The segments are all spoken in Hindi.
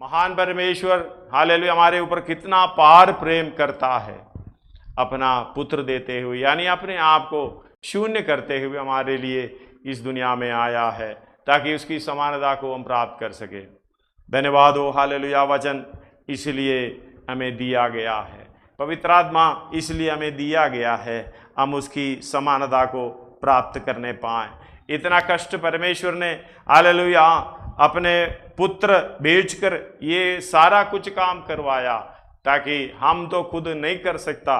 महान परमेश्वर हालेलुया हमारे ऊपर कितना पार प्रेम करता है, अपना पुत्र देते हुए, यानी अपने आप को शून्य करते हुए हमारे लिए इस दुनिया में आया है, ताकि उसकी समानता को हम प्राप्त कर सके। धन्यवाद हो हालेलुया, वचन इसलिए हमें दिया गया है, पवित्र आत्मा इसलिए हमें दिया गया है, हम उसकी समानता को प्राप्त करने पाएं। इतना कष्ट परमेश्वर ने हालेलुया अपने पुत्र भेजकर ये सारा कुछ काम करवाया, ताकि हम तो खुद नहीं कर सकता,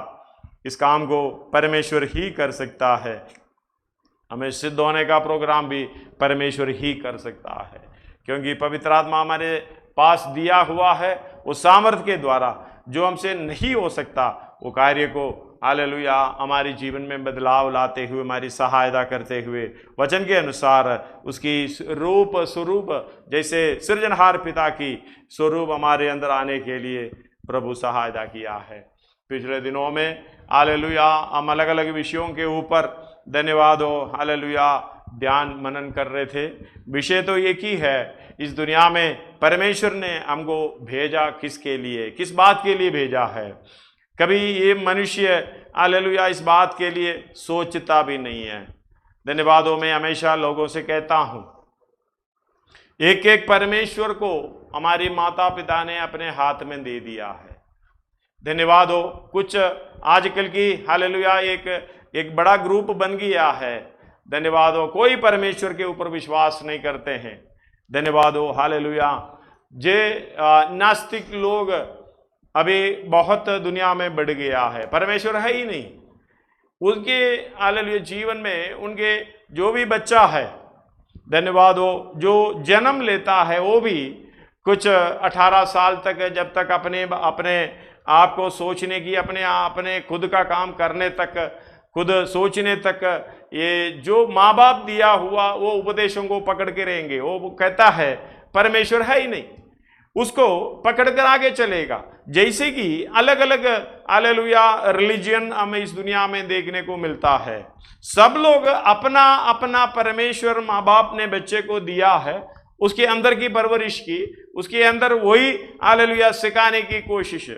इस काम को परमेश्वर ही कर सकता है। हमें सिद्ध होने का प्रोग्राम भी परमेश्वर ही कर सकता है, क्योंकि पवित्र आत्मा हमारे पास दिया हुआ है उस सामर्थ्य के द्वारा जो हमसे नहीं हो सकता, वो कार्य को हालेलुया हमारे जीवन में बदलाव लाते हुए, हमारी सहायता करते हुए, वचन के अनुसार उसकी रूप स्वरूप, जैसे सृजनहार पिता की स्वरूप हमारे अंदर आने के लिए प्रभु सहायता किया है। पिछले दिनों में हालेलुया हम अलग अलग विषयों के ऊपर धन्यवाद हो हालेलुया ध्यान मनन कर रहे थे। विषय तो एक ही है, इस दुनिया में परमेश्वर ने हमको भेजा किसके लिए, किस बात के लिए भेजा है। कभी ये मनुष्य हालेलुया इस बात के लिए सोचता भी नहीं है। धन्यवाद हो, मैं हमेशा लोगों से कहता हूं, एक एक परमेश्वर को हमारी माता पिता ने अपने हाथ में दे दिया है। धन्यवाद हो, कुछ आजकल की हालेलुया एक बड़ा ग्रुप बन गया है। धन्यवाद हो, कोई परमेश्वर के ऊपर विश्वास नहीं करते हैं। धन्यवाद हो हालेलुया, जे नास्तिक लोग अभी बहुत दुनिया में बढ़ गया है, परमेश्वर है ही नहीं उनके हालेलुया जीवन में। उनके जो भी बच्चा है, धन्यवाद हो, जो जन्म लेता है वो भी कुछ 18 साल तक, जब तक अपने आप को सोचने की, अपने खुद का काम करने तक, खुद सोचने तक, ये जो माँ बाप दिया हुआ वो उपदेशों को पकड़ के रहेंगे। वो कहता है परमेश्वर है ही नहीं, उसको पकड़ कर आगे चलेगा। जैसे कि अलग अलग हालेलुया रिलीजन हमें इस दुनिया में देखने को मिलता है। सब लोग अपना अपना परमेश्वर माँ बाप ने बच्चे को दिया है, उसके अंदर की परवरिश की, उसके अंदर वही हालेलुया सिखाने की कोशिश।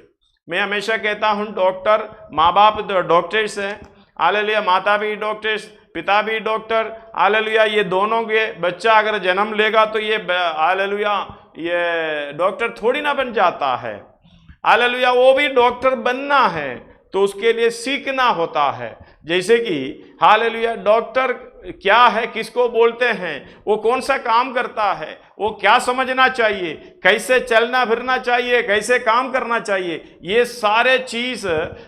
मैं हमेशा कहता हूं, डॉक्टर माँ बाप डॉक्टर्स हैं, हालेलुया माता भी डॉक्टर्स, पिता भी डॉक्टर, हालेलुया ये दोनों के बच्चा अगर जन्म लेगा तो ये हालेलुया ये डॉक्टर थोड़ी ना बन जाता है। हालेलुया वो भी डॉक्टर बनना है तो उसके लिए सीखना होता है। जैसे कि हालेलुया डॉक्टर क्या है, किसको बोलते हैं, वो कौन सा काम करता है, वो क्या समझना चाहिए, कैसे चलना फिरना चाहिए, कैसे काम करना चाहिए, ये सारे चीज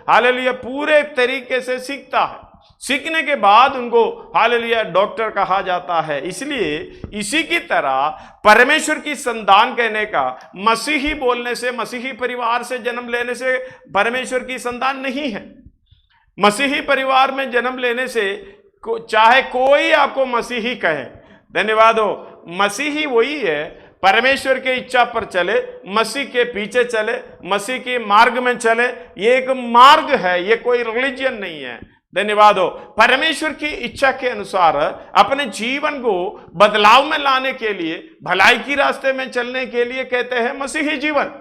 हालेलुया पूरे तरीके से सीखता है। सीखने के बाद उनको हालेलुया डॉक्टर कहा जाता है। इसलिए इसी की तरह परमेश्वर की संतान कहने का, मसीही बोलने से, मसीही परिवार से जन्म लेने से परमेश्वर की संतान नहीं है। मसीही परिवार में जन्म लेने से चाहे कोई आपको मसीही कहे, धन्यवाद हो, मसीही वही है परमेश्वर के इच्छा पर चले, मसीह के पीछे चले, मसीह के मार्ग में चले। ये एक मार्ग है, ये कोई रिलीजन नहीं है। धन्यवाद हो, परमेश्वर की इच्छा के अनुसार अपने जीवन को बदलाव में लाने के लिए, भलाई की रास्ते में चलने के लिए कहते हैं मसीही जीवन।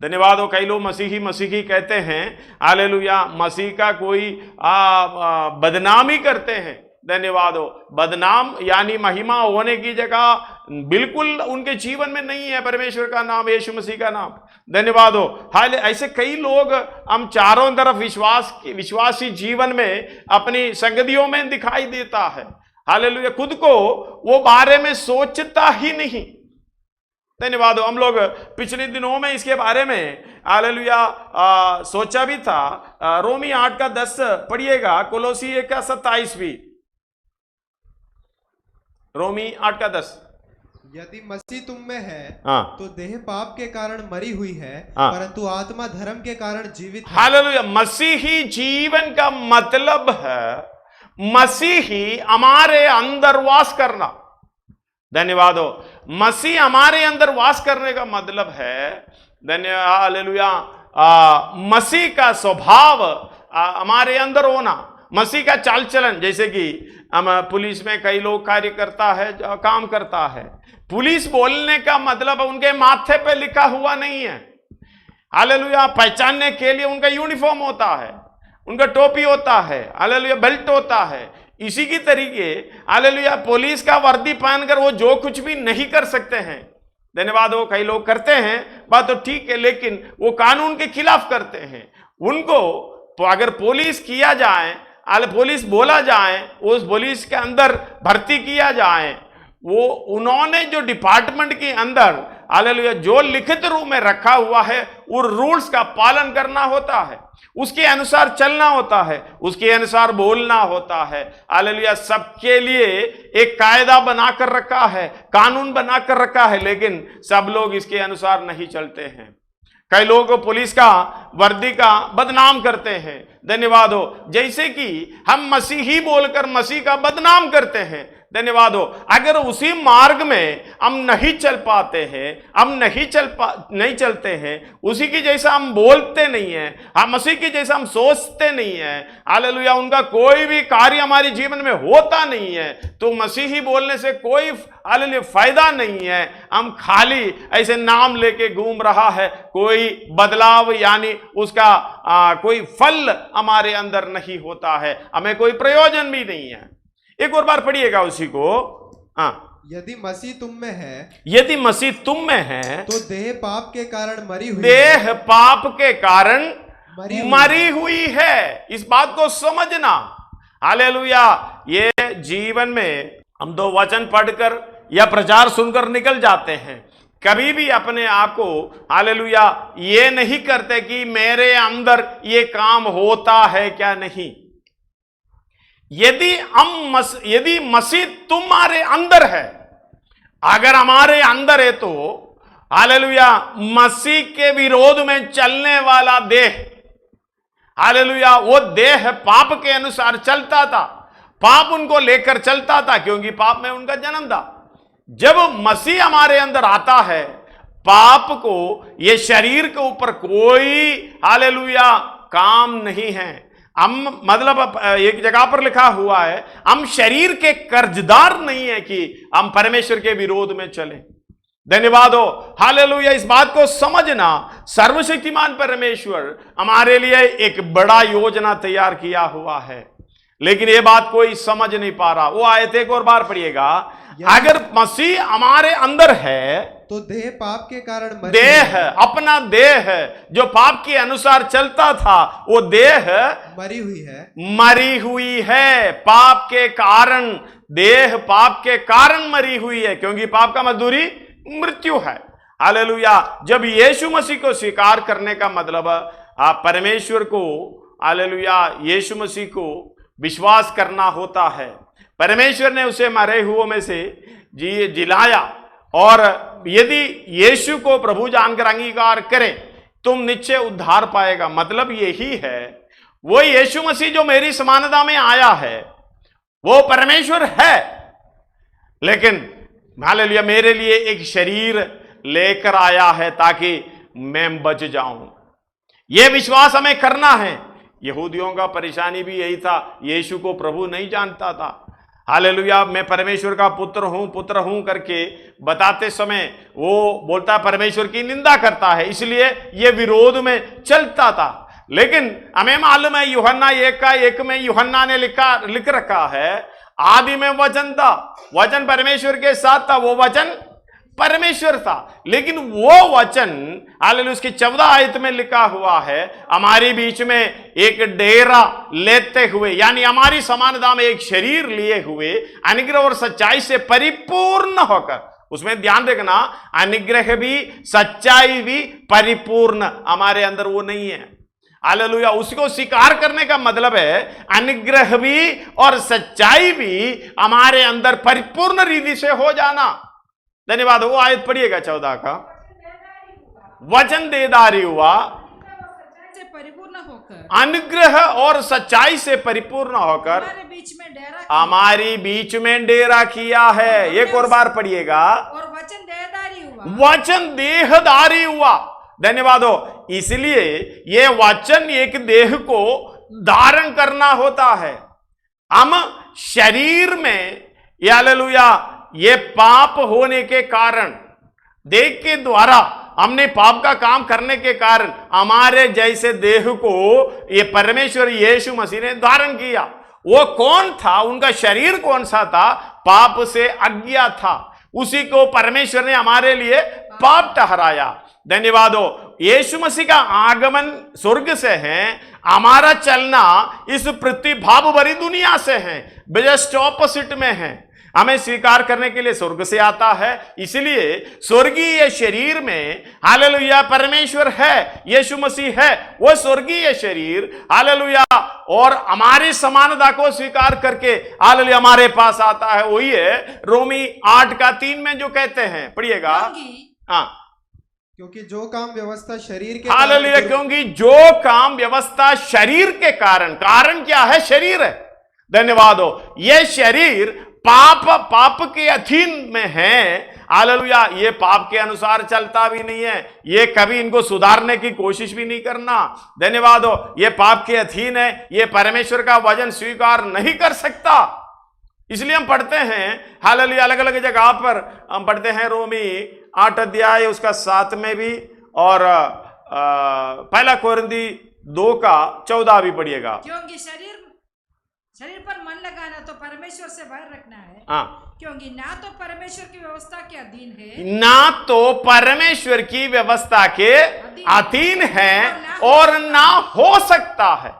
धन्यवाद हो, कई लोग मसीही कहते हैं, हालेलुया मसीह का कोई बदनामी करते हैं। धन्यवाद हो, बदनाम यानी महिमा होने की जगह बिल्कुल उनके जीवन में नहीं है परमेश्वर का नाम, यीशु मसीह का नाम। धन्यवाद हो, हाल ऐसे कई लोग हम चारों तरफ विश्वासी जीवन में अपनी संगतियों में दिखाई देता है। हालेलुया खुद को वो बारे में सोचता ही नहीं। धन्यवाद हो, हम लोग पिछले दिनों में इसके बारे में हालेलुया सोचा भी था। रोमी 8 का 10 पढ़िएगा, कोलोसी 1 का 27 भी, रोमी 8 का 10। यदि मसीह तुम में है तो देह पाप के कारण मरी हुई है, परंतु आत्मा धर्म के कारण जीवित है। हालेलुया, मसीही जीवन का मतलब है मसीही हमारे अंदर वास करना। धन्यवाद हो, मसीह हमारे अंदर वास करने का मतलब है धन्यवाद हालेलुया मसीह का स्वभाव हमारे अंदर होना। मसीह का चाल चलन, जैसे कि हम पुलिस में कई लोग कार्य करता है, काम करता है, पुलिस बोलने का मतलब उनके माथे पे लिखा हुआ नहीं है। हालेलुया, पहचानने के लिए उनका यूनिफॉर्म होता है, उनका टोपी होता है, हालेलुया, बेल्ट होता है। इसी की तरीके हालेलुया पुलिस का वर्दी पहनकर वो जो कुछ भी नहीं कर सकते हैं। धन्यवाद हो, कई लोग करते हैं, बात तो ठीक है, लेकिन वो कानून के खिलाफ करते हैं। उनको तो अगर पुलिस किया जाए, पुलिस बोला जाए, उस पुलिस के अंदर भर्ती किया जाए, वो उन्होंने जो डिपार्टमेंट के अंदर हालेलुया जो लिखित रूप में रखा हुआ है, उन रूल्स का पालन करना होता है, उसके अनुसार चलना होता है, उसके अनुसार बोलना होता है। हालेलुया, सबके लिए एक कायदा बनाकर रखा है, कानून बनाकर रखा है, लेकिन सब लोग इसके अनुसार नहीं चलते हैं। कई लोग पुलिस का वर्दी का बदनाम करते हैं। धन्यवाद हो, जैसे कि हम मसीही बोलकर मसीह का बदनाम करते हैं। धन्यवाद हो, अगर उसी मार्ग में हम नहीं चल पाते हैं, हम नहीं चलते हैं, उसी की जैसा हम बोलते नहीं हैं, हम मसीह की जैसा हम सोचते नहीं हैं, हालेलुया, उनका कोई भी कार्य हमारे जीवन में होता नहीं है, तो मसीही बोलने से कोई हालेलुया फायदा नहीं है। हम खाली ऐसे नाम लेके घूम रहा है, कोई बदलाव यानी उसका कोई फल हमारे अंदर नहीं होता है, हमें कोई प्रयोजन भी नहीं है। एक और बार पढ़िएगा उसी को। यदि मसीह तुम में है, यदि मसीह तुम में है, तो देह पाप के कारण मरी हुई देह पाप के कारण मरी हुई है। इस बात को समझना। हालेलुया, ये जीवन में हम दो वचन पढ़कर या प्रचार सुनकर निकल जाते हैं, कभी भी अपने आप को हालेलुया ये नहीं करते कि मेरे अंदर ये काम होता है क्या नहीं। यदि मसीह तुम्हारे अंदर है, अगर हमारे अंदर है, तो हालेलुया मसीह के विरोध में चलने वाला देह, हालेलुया वो देह पाप के अनुसार चलता था, पाप उनको लेकर चलता था, क्योंकि पाप में उनका जन्म था। जब मसीह हमारे अंदर आता है, पाप को ये शरीर के ऊपर कोई हालेलुया काम नहीं है। हम मतलब एक जगह पर लिखा हुआ है, हम शरीर के कर्जदार नहीं है कि हम परमेश्वर के विरोध में चलें। धन्यवाद हो, हालेलुया, इस बात को समझना। सर्वशक्तिमान परमेश्वर हमारे लिए एक बड़ा योजना तैयार किया हुआ है, लेकिन ये बात कोई समझ नहीं पा रहा। वो आयत एक और बार पढ़िएगा। अगर मसीह हमारे अंदर है, तो देह पाप के कारण देह, अपना देह जो पाप के अनुसार चलता था, वो देह मरी हुई है। पाप के कारण, देह पाप के कारण मरी हुई है, क्योंकि पाप का मजदूरी मृत्यु है। हालेलुया, जब यीशु मसीह को स्वीकार करने का मतलब आप परमेश्वर को, हालेलुया, यीशु मसीह को विश्वास करना होता है। परमेश्वर ने उसे मरे हुओं में से जिलाया, और यदि यीशु को प्रभु जानकर अंगीकार करें, तुम निश्चय उद्धार पाएगा। मतलब यही है, वो यीशु मसीह जो मेरी समानता में आया है, वो परमेश्वर है, लेकिन हालेलुया मेरे लिए एक शरीर लेकर आया है ताकि मैं बच जाऊं। यह विश्वास हमें करना है। यहूदियों का परेशानी भी यही था, यीशु को प्रभु नहीं जानता था। हालेलुया, मैं परमेश्वर का पुत्र हूं करके बताते समय वो बोलता परमेश्वर की निंदा करता है, इसलिए ये विरोध में चलता था। लेकिन हमें मालूम है, यूहन्ना 1:1 में यूहन्ना ने लिख रखा है, आदि में वचन था, वचन परमेश्वर के साथ था, वो वचन परमेश्वर था। लेकिन वो वचन हालेलुया उसकी 14 आयत में लिखा हुआ है, हमारे बीच में एक डेरा लेते हुए, यानी हमारी समानता में एक शरीर लिए हुए, अनुग्रह और सच्चाई से परिपूर्ण होकर, उसमें ध्यान रखना, अनुग्रह भी सच्चाई भी परिपूर्ण हमारे अंदर वो नहीं है। हालेलुया, उसको स्वीकार करने का मतलब है अनुग्रह भी और सच्चाई भी हमारे अंदर परिपूर्ण रीति से हो जाना। धन्यवाद। वो आयत पढ़िएगा 14 का। वचन देदारी हुआ, अनुग्रह और सच्चाई से परिपूर्ण होकर हमारी बीच में डेरा किया है। एक और बार पढ़िएगा, और वचन देहधारी हुआ, वचन देहधारी हुआ। धन्यवाद हो। इसलिए ये वचन एक देह को धारण करना होता है। हम शरीर में हालेलुया ये पाप होने के कारण, देह के द्वारा हमने पाप का काम करने के कारण हमारे जैसे देह को ये परमेश्वर यीशु मसीह ने धारण किया। वो कौन था? उनका शरीर कौन सा था? पाप से अज्ञा था, उसी को परमेश्वर ने हमारे लिए पाप ठहराया। धन्यवाद हो। यीशु मसीह का आगमन स्वर्ग से है, हमारा चलना इस पृथ्वी भाव भरी दुनिया से है, जस्ट ऑपोजिट में है। हमें स्वीकार करने के लिए स्वर्ग से आता है, इसलिए स्वर्गीय शरीर में हालेलुया परमेश्वर है, यीशु मसीह है। वो स्वर्गीय शरीर हालेलुया और हमारी समानता को स्वीकार करके हालेलुया हमारे पास आता है। वही है रोमी 8:3 में जो कहते हैं, पढ़िएगा। हाँ, क्योंकि जो काम व्यवस्था शरीर के हालेलुया, क्योंकि जो काम व्यवस्था शरीर के कारण, कारण क्या है? शरीर है। धन्यवाद हो। यह शरीर पाप के अधीन में है। हालेलुया, ये पाप के अनुसार चलता भी नहीं है, ये कभी इनको सुधारने की कोशिश भी नहीं करना। धन्यवाद हो। ये पाप के अधीन है, ये परमेश्वर का वचन स्वीकार नहीं कर सकता। इसलिए हम पढ़ते हैं हालेलुया, अलग अलग जगह पर हम पढ़ते हैं। रोमी 8 अध्याय उसका 7 में भी, और पहला कोरिन्थी 2:14 भी पढ़िएगा। क्योंकि शरीर पर मन लगाना तो परमेश्वर से बाहर रखना है। हाँ, क्योंकि ना तो परमेश्वर की व्यवस्था के अधीन है, ना तो परमेश्वर की व्यवस्था के अधीन है और ना हो सकता है।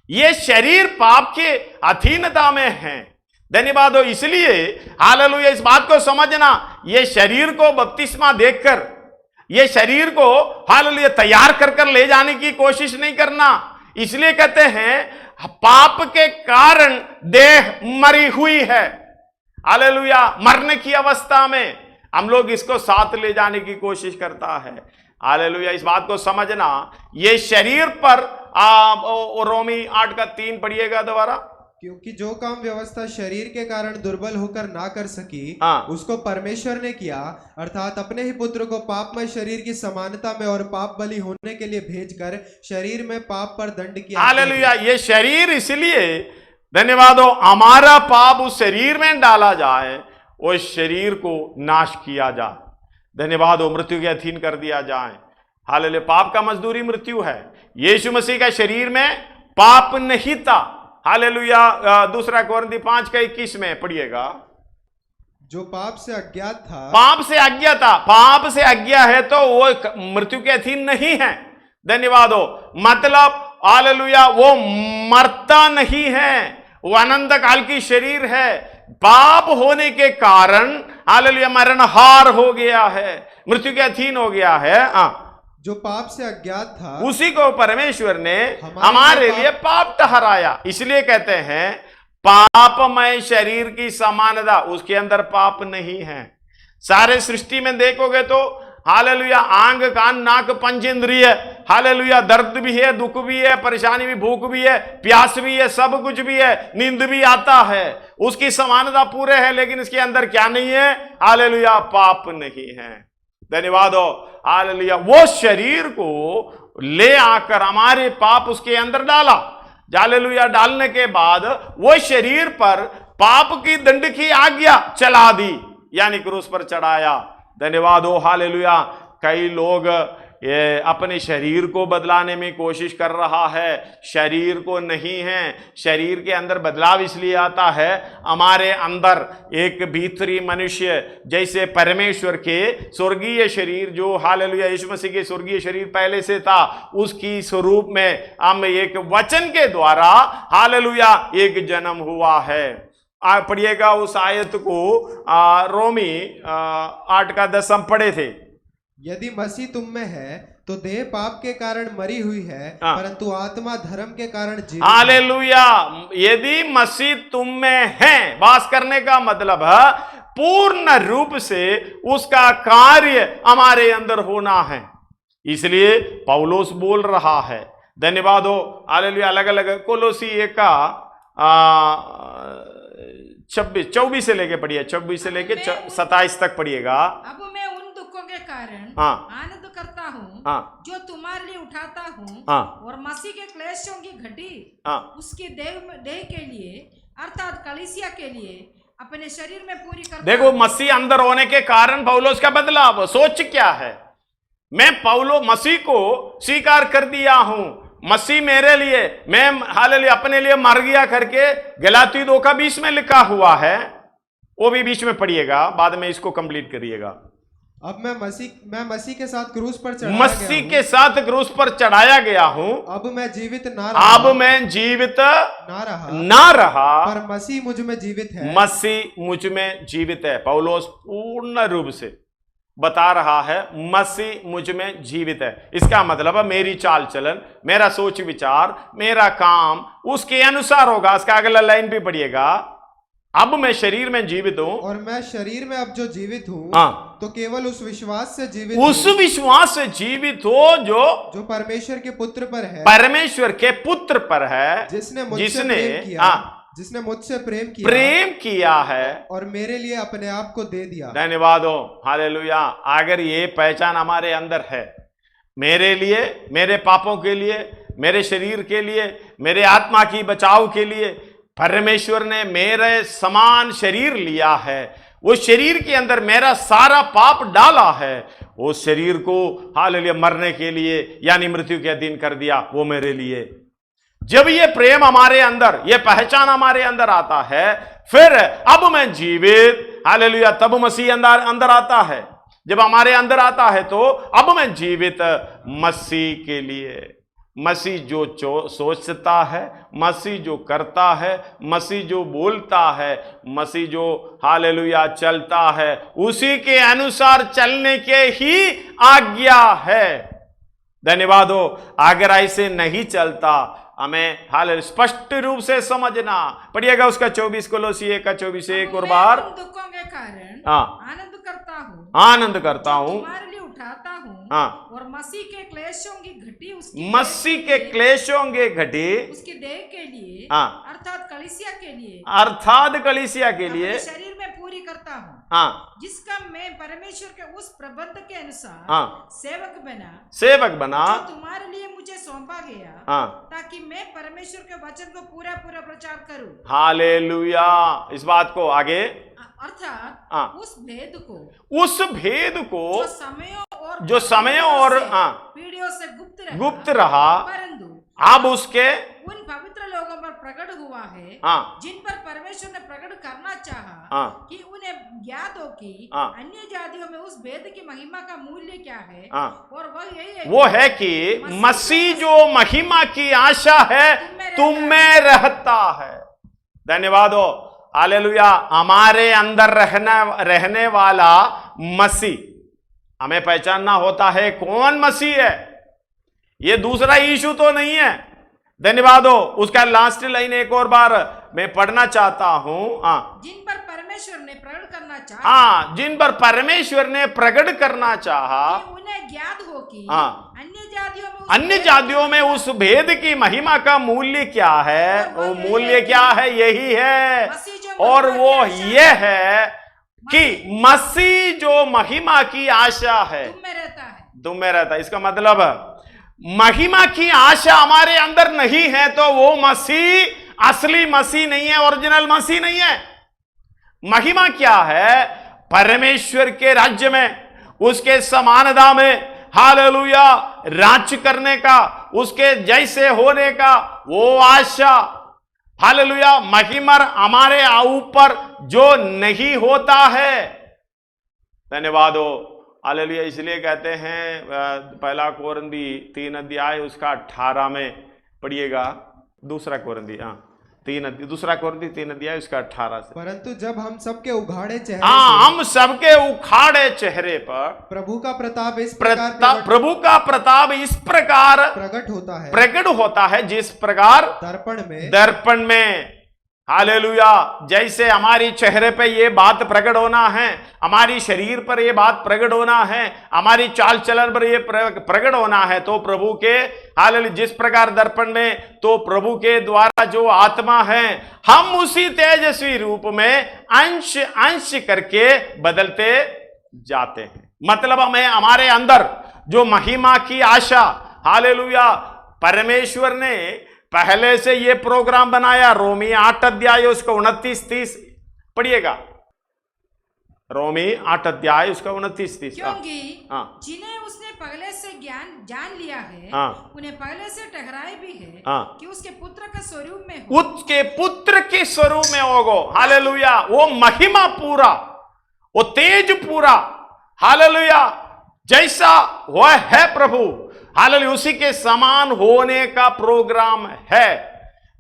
ये शरीर पाप के अधीनता में है। धन्यवाद हो। इसलिए हालेलुया इस बात को समझना, ये शरीर को बपतिस्मा देकर, ये शरीर को हालेलुया तैयार कर ले जाने की कोशिश नहीं करना। इसलिए कहते हैं पाप के कारण देह मरी हुई है। हालेलुया, मरने की अवस्था में हम लोग इसको साथ ले जाने की कोशिश करता है। हालेलुया, इस बात को समझना, ये शरीर पर रोमी 8:3 पढ़िएगा दोबारा। क्योंकि जो काम व्यवस्था शरीर के कारण दुर्बल होकर ना कर सकी, उसको परमेश्वर ने किया, अर्थात अपने ही पुत्र को पापमय शरीर की समानता में और पाप बलि होने के लिए भेजकर शरीर में पाप पर दंड किया। हालेलुया, ये शरीर इसलिए, धन्यवाद हो, हमारा पाप उस शरीर में डाला जाए, उस शरीर को नाश किया जाए। धन्यवाद हो, मृत्यु के अधीन कर दिया जाए। हालेलुया, पाप का मजदूरी मृत्यु है। यीशु मसीह का शरीर में पाप नहीं था। हालेलुया, 2 कोरिन्थी 5:21 में पढ़िएगा। जो पाप से अज्ञात था, पाप से अज्ञा था, पाप से अज्ञा है तो वो मृत्यु के अधीन नहीं है। धन्यवाद हो। मतलब हालेलुया वो मरता नहीं है, वो अनंत काल की शरीर है। पाप होने के कारण हालेलुया मरणहार हो गया है, मृत्यु के अधीन हो गया है। जो पाप से अज्ञात था, उसी को परमेश्वर ने हमारे लिए पाप ठहराया। इसलिए कहते हैं पापमय शरीर की समानता, उसके अंदर पाप नहीं है। सारे सृष्टि में देखोगे तो हालेलुया आंग कान नाक पंचेंद्रिय, हालेलुया दर्द भी है, दुख भी है, परेशानी भी, भूख भी है, प्यास भी है, सब कुछ भी है, नींद भी आता है, उसकी समानता पूरे है। लेकिन इसके अंदर क्या नहीं है? हालेलुया पाप नहीं है। धन्यवाद हो। हालेलुया, वो शरीर को ले आकर हमारे पाप उसके अंदर डाला। हालेलुया, डालने के बाद वो शरीर पर पाप की दंड की आज्ञा चला दी, यानी क्रूस पर चढ़ाया। धन्यवाद हो। हालेलुया, कई लोग ये अपने शरीर को बदलाने में कोशिश कर रहा है, शरीर को नहीं है। शरीर के अंदर बदलाव इसलिए आता है, हमारे अंदर एक भीतरी मनुष्य, जैसे परमेश्वर के स्वर्गीय शरीर जो हालेलुया यीशु मसीह के स्वर्गीय शरीर पहले से था, उसकी स्वरूप में हम एक वचन के द्वारा हालेलुया एक जन्म हुआ है। पढ़िएगा उस आयत को, रोमी 8:10 हम पढ़े थे। यदि मसीह तुम में है तो देह पाप के कारण मरी हुई है, परंतु आत्मा धर्म के कारण जीवित है। हालेलुया, यदि मसीह तुम में है, वास करने का मतलब है पूर्ण रूप से उसका कार्य हमारे अंदर होना है। इसलिए पौलुस बोल रहा है। धन्यवाद हो। हालेलुया, अलग अलग कोलोसी 1:24 से लेके पढ़िए, 24 से लेके 27 तक पढ़िएगा। अब मैं उन दुखों के कारण हाँ आनंद करता हूँ हाँ जो तुम्हारे लिए उठाता हूँ हाँ और मसीह के क्लेशों की घटी हाँ। उसकी देह के लिए अर्थात कलीसिया के लिए अपने शरीर में पूरी करता देखो, मसीह अंदर होने के कारण पौलुस का बदलाव सोच क्या है। मैं मसीह को स्वीकार कर दिया हूं, मसीह मेरे लिए, मैं हालेलुया अपने लिए मर गया करके गलाती 2:20 में लिखा हुआ है। वो भी बीच में पढ़िएगा, बाद में इसको कंप्लीट करिएगा। अब मैं मसीह के साथ क्रूस पर चढ़ाया मसीह गया के साथ क्रूस पर चढ़ाया गया हूं। अब मैं जीवित ना रहा, पर मसीह मुझ में जीवित है। मसीह मुझ में जीवित है। पौलुस पूर्ण रूप से बता रहा है मसीह मुझ में जीवित है। इसका मतलब है मेरी चाल चलन, मेरा सोच विचार, मेरा काम उसके अनुसार होगा। इसका अगला लाइन भी पढ़िएगा। अब मैं शरीर में जीवित हूं, और मैं शरीर में अब जो जीवित हूं हाँ, तो केवल उस विश्वास से जीवित उस विश्वास से जीवित हो जो परमेश्वर के पुत्र पर है, परमेश्वर के पुत्र पर है, जिसने मुझसे प्रेम किया है और मेरे लिए अपने आप को दे दिया। धन्यवाद हो, हालेलुया। अगर ये पहचान हमारे अंदर है, मेरे लिए, मेरे पापों के लिए, मेरे शरीर के लिए, मेरे आत्मा की बचाव के लिए परमेश्वर ने मेरे समान शरीर लिया है, वो शरीर के अंदर मेरा सारा पाप डाला है, वो शरीर को हालेलुया मरने के लिए यानी मृत्यु के अधीन कर दिया, वो मेरे लिए। जब ये प्रेम हमारे अंदर, ये पहचान हमारे अंदर आता है, फिर अब मैं जीवित, हालेलुया, तब मसीह अंदर आता है। जब हमारे अंदर आता है तो अब मैं जीवित मसीह के लिए। मसीह जो सोचता है, मसीह जो करता है, मसीह जो बोलता है, मसीह जो हालेलुया चलता है, उसी के अनुसार चलने के ही आज्ञा है। धन्यवाद हो। अगर ऐसे नहीं चलता, हमें हाल स्पष्ट रूप से समझना पड़ेगा। उसका 24 कोलोसी 1:24 एक और बार। दुखों के कारण आनंद करता हूँ, तुम्हारे लिए उठाता हूँ और मसीह के क्लेशों की घटी उसकी देह के लिए अर्थात कलीसिया के लिए शरीर में पूरी करता हूँ, जिसका मैं परमेश्वर के उस प्रबंध के अनुसार सेवक बना जो तुम्हारे लिए मुझे सौंपा गया, ताकि मैं परमेश्वर के वचन को पूरा प्रचार करूं। हालेलुया। इस बात को आगे अर्थात उस भेद को जो समयों और पीढ़ियों से गुप्त रहा, परंतु अब उसके उन पवित्र लोगों पर प्रकट हुआ है, जिन पर परमेश्वर ने प्रकट करना चाहा कि उन्हें ज्ञात हो कि अन्य जातियों में उस भेद की महिमा का मूल्य क्या है, और वह यही है, वो है कि मसीह जो महिमा की आशा है तुम में रहता है। धन्यवाद हो, हालेलुया। हमारे अंदर रहने वाला मसीह, हमें पहचानना होता है कौन मसीह है। ये दूसरा यीशु तो नहीं है। धन्यवाद हो। उसका लास्ट लाइन एक और बार मैं पढ़ना चाहता हूं। जिन पर परमेश्वर ने प्रकट करना चाहा, जिन पर परमेश्वर ने प्रकट करना चाहा, उन्हें ज्ञात हो कि अन्य जातियों में उस भेद की महिमा का मूल्य क्या है। वो मूल्य क्या है? यही है, और वो ये है कि मसीह जो महिमा की आशा है तुम में रहता है। इसका मतलब महिमा की आशा हमारे अंदर नहीं है तो वो मसीह असली मसीह नहीं है, ओरिजिनल मसीह नहीं है। महिमा क्या है? परमेश्वर के राज्य में, उसके समानता में, हालेलुया, राज्य करने का, उसके जैसे होने का वो आशा। हालेलुया। महिमा हमारे ऊपर जो नहीं होता है। धन्यवाद हो, हालेलुया। इसलिए कहते हैं पहला कोरिन्थी 3 उसका 18 में पढ़िएगा। दूसरा कोरिन्थी 3 उसका 18 से। परंतु जब हम सबके उघाड़े चेहरे हम सबके उखाड़े चेहरे पर प्रभु का प्रताप इस प्रकार प्रकट होता है जिस प्रकार दर्पण में हालेलुया। जैसे हमारी चेहरे पे ये बात प्रकट होना है, हमारी शरीर पर ये बात प्रकट होना है, हमारी चाल चलन पर ये प्रकट होना है, तो प्रभु के हालेलुया जिस प्रकार दर्पण में, तो प्रभु के द्वारा जो आत्मा है हम उसी तेजस्वी रूप में अंश अंश करके बदलते जाते हैं। मतलब हमें हमारे अंदर जो महिमा की आशा, हालेलुया, परमेश्वर ने पहले से ये प्रोग्राम बनाया। रोमी 8 अध्याय उसका 29-30 पढ़िएगा। रोमी 8 अध्याय उसका 29-30। क्योंकि जिन्हें उसने पहले से ज्ञान जान लिया है, उन्हें पहले से ठहराए भी है कि उसके पुत्र के स्वरूप में हो। उसके पुत्र के स्वरूप में होगो, हालेलुया। वो महिमा पूरा, वो तेज पूरा, हालेलुया, जैसा वह है प्रभु, हालेलुया, उसी के समान होने का प्रोग्राम है।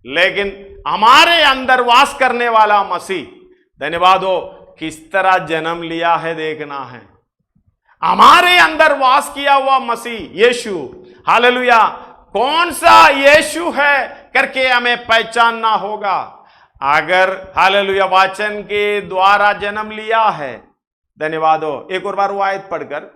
लेकिन हमारे अंदर वास करने वाला मसीह, धन्यवाद हो, किस तरह जन्म लिया है देखना है। हमारे अंदर वास किया हुआ मसीह यीशु, हालेलुया, कौन सा यीशु है करके हमें पहचानना होगा। अगर हालेलुया वचन के द्वारा जन्म लिया है, धन्यवाद हो, एक और बार वो आयत पढ़कर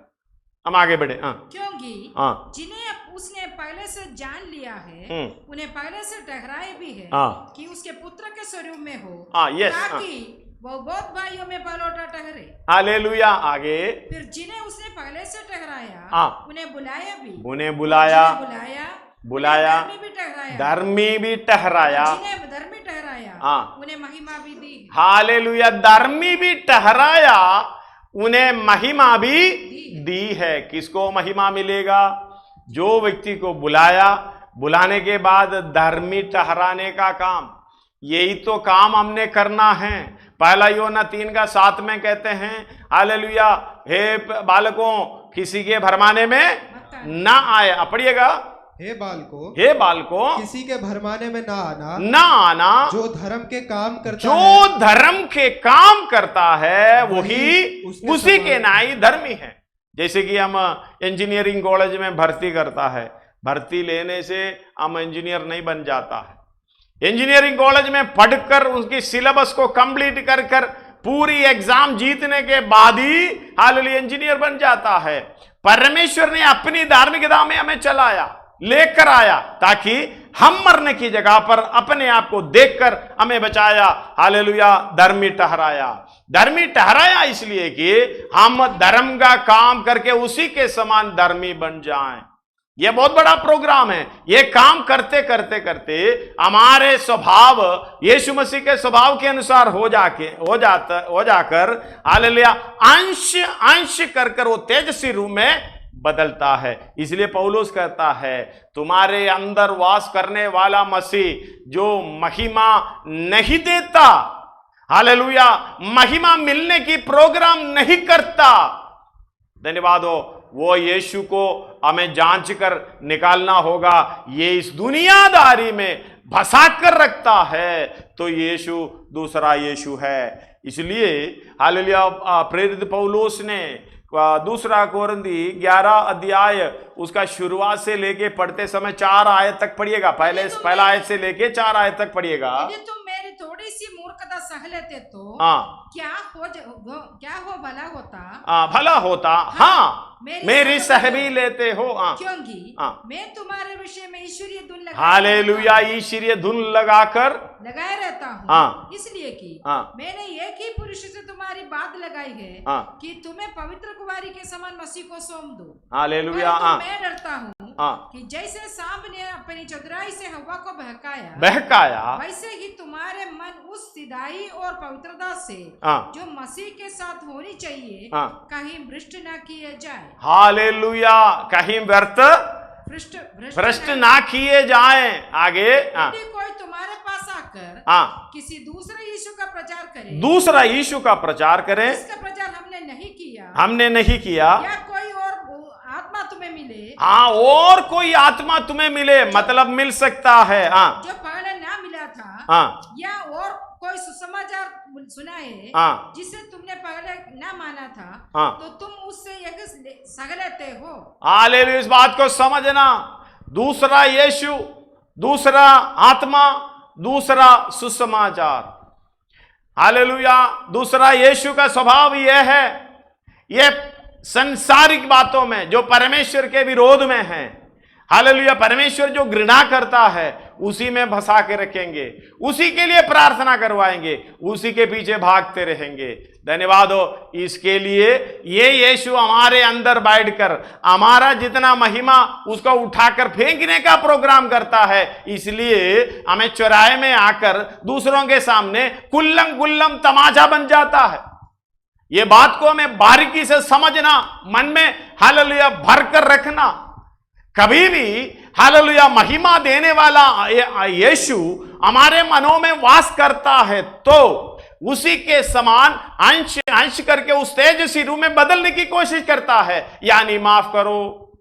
हम आगे बढ़े। क्योंकि जिन्हें उसने पहले से जान लिया है, उन्हें पहले से ठहराए भी है कि उसके पुत्र के स्वरूप में हो, ताकि वो बहुत भाइयों में पलौटा ठहरे। हालेलुया। आगे, फिर जिन्हें उसने पहले से ठहराया, उन्हें बुलाया भी, उन्हें बुलाया, धर्मी भी ठहराया, जिन्हें धर्मी ठहराया उन्हें महिमा भी दी। हालेलुया, धर्मी भी ठहराया, उन्हें महिमा भी दी है। किसको महिमा मिलेगा? जो व्यक्ति को बुलाया, बुलाने के बाद धर्मी ठहराने का काम, यही तो काम हमने करना है। पहला यूहन्ना 3:7 में कहते हैं, हालेलुया, हे बालकों किसी के भरमाने में ना आए। पढ़िएगा, हे बालकों किसी के भरमाने में ना आना, जो धर्म के काम करता है, जो धर्म के काम करता है वही उसी के नाई धर्मी है। जैसे कि हम इंजीनियरिंग कॉलेज में भर्ती करता है, भर्ती लेने से हम इंजीनियर नहीं बन जाता है। इंजीनियरिंग कॉलेज में पढ़कर उसकी सिलेबस को कंप्लीट कर कर पूरी एग्जाम जीतने के बाद ही हालेलुया इंजीनियर बन जाता है। परमेश्वर ने अपनी धार्मिकता में हमें चलाया, लेकर आया, ताकि हम मरने की जगह पर अपने आप को देखकर हमें बचाया। हालेलुया, धर्मी ठहराया। धर्मी ठहराया इसलिए कि हम धर्म का काम करके उसी के समान धर्मी बन जाएं। यह बहुत बड़ा प्रोग्राम है। यह काम करते करते करते हमारे स्वभाव यीशु मसीह के स्वभाव के अनुसार हो जाकर हालेलुया अंश कर वो तेजस्वी रूप में बदलता है। इसलिए पौलुस कहता है, तुम्हारे अंदर वास करने वाला मसीह जो महिमा नहीं देता, हालेलुया, महिमा मिलने की प्रोग्राम नहीं करता, धन्यवाद हो, वो यीशु को हमें जांच कर निकालना होगा। ये इस दुनियादारी में फंसा कर रखता है तो यीशु दूसरा यीशु है। इसलिए हालेलुया प्रेरित पौलुस ने 2 कोरिन्थी 11 अध्याय उसका शुरुआत से लेके पढ़ते समय 4 आयत तक पढ़िएगा। पहला आयत से लेके 4 आयत तक पढ़िएगा। यदि तुम मेरी थोड़ी सी मूर्खता सह लेते तो क्या हो भला होता। हाँ, मेरी सह भी लेते हो। क्योंकि मैं तुम्हारे विषय में ईश्वरीय धुन हालेलुया ईश्वरीय धुन लगाए रहता हूँ, इसलिए कि मैंने एक ही पुरुष से तुम्हारी बात लगाई है कि तुम्हें पवित्र कुमारी के समान मसीह को सौंप दो। हालेलुया। मैं डरता हूँ कि जैसे सांप ने अपनी चतुराई से हवा को बहकाया, वैसे ही तुम्हारे मन उस सीधाई और पवित्रता से जो मसीह के साथ होनी चाहिए कहीं भ्रष्ट न किए जाए। हालेलुया, कहीं व्यर्थ भ्रष्ट ना किए जाए। आगे, यदि कोई तुम्हारे पास आकर किसी दूसरे यीशु का प्रचार करे, इसका प्रचार हमने नहीं किया, या कोई और आत्मा तुम्हें मिले, और कोई आत्मा तुम्हें मिले, मतलब मिल सकता है जो पहले ना मिला था, या और कोई सुसमाचार सुनाए जिसे तुमने पहले ना माना था, तो तुम उससे एक सह लेते हो। हालेलुया, इस बात को समझना। दूसरा यीशु, दूसरा आत्मा, दूसरा सुसमाचार। हालेलुया, दूसरा यीशु का स्वभाव यह है, यह संसारिक बातों में जो परमेश्वर के विरोध में है, हालेलुया। परमेश्वर जो घृणा करता है उसी में फंसा के रखेंगे, उसी के लिए प्रार्थना करवाएंगे, उसी के पीछे भागते रहेंगे। धन्यवाद हो इसके लिए। ये यीशु हमारे अंदर बैठकर हमारा जितना महिमा उसको उठाकर फेंकने का प्रोग्राम करता है, इसलिए हमें चौराहे में आकर दूसरों के सामने कुल्लम गुल्लम तमाचा बन जाता है। ये बात को हमें बारीकी से समझना, मन में हालेलुया भर कर रखना। कभी भी हालेलुया महिमा देने वाला यीशु हमारे मनों में वास करता है तो उसी के समान अंश अंश करके उस तेजस्वी रूप में बदलने की कोशिश करता है। यानी माफ करो,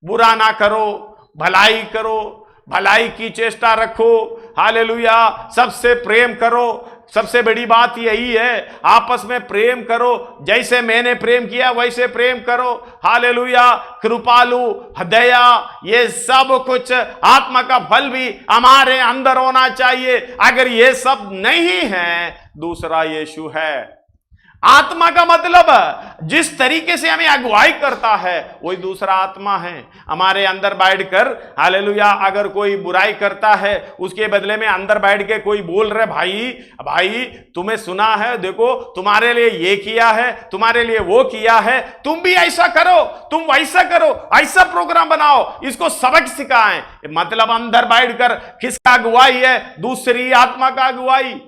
बुरा ना करो, भलाई करो, भलाई की चेष्टा रखो, हालेलुया, सबसे प्रेम करो। सबसे बड़ी बात यही है, आपस में प्रेम करो, जैसे मैंने प्रेम किया वैसे प्रेम करो। हालेलुया, कृपालु, दया, ये सब कुछ आत्मा का फल भी हमारे अंदर होना चाहिए। अगर ये सब नहीं है, दूसरा यीशु है। आत्मा का मतलब जिस तरीके से हमें अगुवाई करता है वही दूसरा आत्मा है हमारे अंदर बैठकर। हालेलुया, अगर कोई बुराई करता है उसके बदले में अंदर बैठ के कोई बोल रहे भाई तुम्हें सुना है, देखो तुम्हारे लिए ये किया है, तुम्हारे लिए वो किया है, तुम भी ऐसा करो, तुम वैसा करो, ऐसा प्रोग्राम बनाओ, इसको सबक सिखाएं। मतलब अंदर बैठकर किसका अगुवाई है? दूसरी आत्मा का अगुवाई।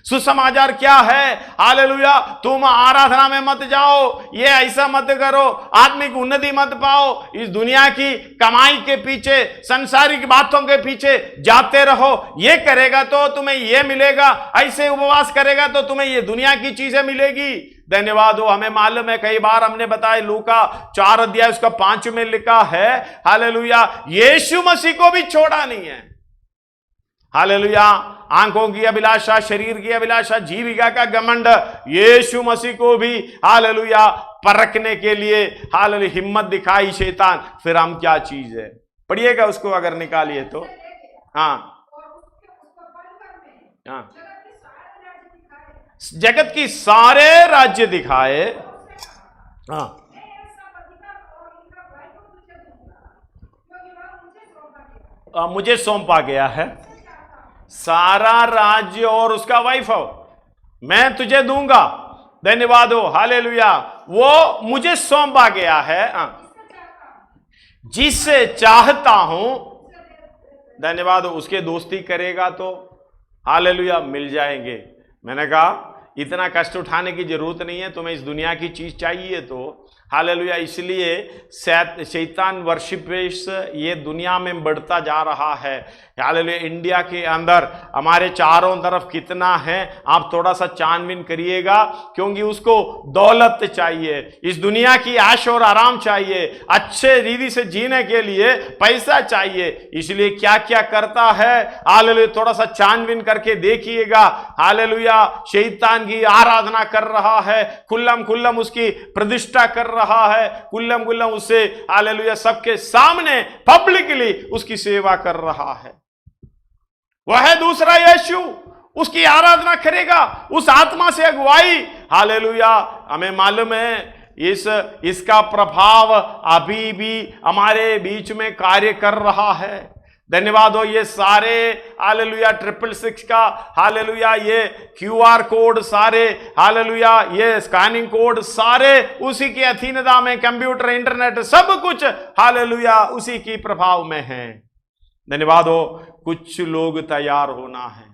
सुसमाचार क्या है? हालेलुया, तुम आराधना में मत जाओ, ये ऐसा मत करो, आत्मिक उन्नति मत पाओ, इस दुनिया की कमाई के पीछे, संसारिक बातों के पीछे जाते रहो। ये करेगा तो तुम्हें ये मिलेगा, ऐसे उपवास करेगा तो तुम्हें ये दुनिया की चीजें मिलेगी। धन्यवाद हो, हमें मालूम है, कई बार हमने बताया, लूका 4 अध्याय उसका 5 में लिखा है, हालेलुया, यीशु मसीह को भी छोड़ा नहीं है। हालेलुया, आंखों की अभिलाषा, शरीर की अभिलाषा, जीविका का घमंड, यीशु मसीह को भी हालेलुया परखने के लिए हालेलुया हिम्मत दिखाई शैतान। फिर हम क्या चीज है? पढ़िएगा उसको अगर निकालिए तो। हाँ, हाँ, जगत की सारे राज्य दिखाए। हाँ, मुझे सौंपा गया है सारा राज्य और उसका वैभव मैं तुझे दूंगा। धन्यवाद हो, हालेलुया, वो मुझे सौंपा गया है, जिससे चाहता हूं। धन्यवाद हो, उसके दोस्ती करेगा तो हालेलुया मिल जाएंगे। मैंने कहा इतना कष्ट उठाने की जरूरत नहीं है, तुम्हें इस दुनिया की चीज चाहिए तो हालेलुया। इसलिए शैतान वर्शिपेश ये दुनिया में बढ़ता जा रहा है। हालेलुया, इंडिया के अंदर हमारे चारों तरफ कितना है, आप थोड़ा सा छानबीन करिएगा, क्योंकि उसको दौलत चाहिए, इस दुनिया की ऐश और आराम चाहिए, अच्छे रीति से जीने के लिए पैसा चाहिए। इसलिए क्या क्या करता है, हालेलुया, थोड़ा सा छानबीन करके देखिएगा। हालेलुया, शैतान की आराधना कर रहा है, खुल्लम खुल्लम उसकी प्रतिष्ठा कर रहा है, कुल्लम कुल्लम उससे हालेलुया सबके सामने पब्लिकली उसकी सेवा कर रहा है। वह है दूसरा यीशु, उसकी आराधना करेगा, उस आत्मा से अगुवाई। हालेलुया, हमें मालूम है इसका प्रभाव अभी भी हमारे बीच में कार्य कर रहा है। धन्यवाद हो, ये सारे हालेलुया 666 का हालेलुया ये QR कोड सारे हालेलुया ये स्कैनिंग कोड सारे उसी के अधीनता में, कंप्यूटर, इंटरनेट सब कुछ हालेलुया उसी की प्रभाव में है। धन्यवाद हो, कुछ लोग तैयार होना है।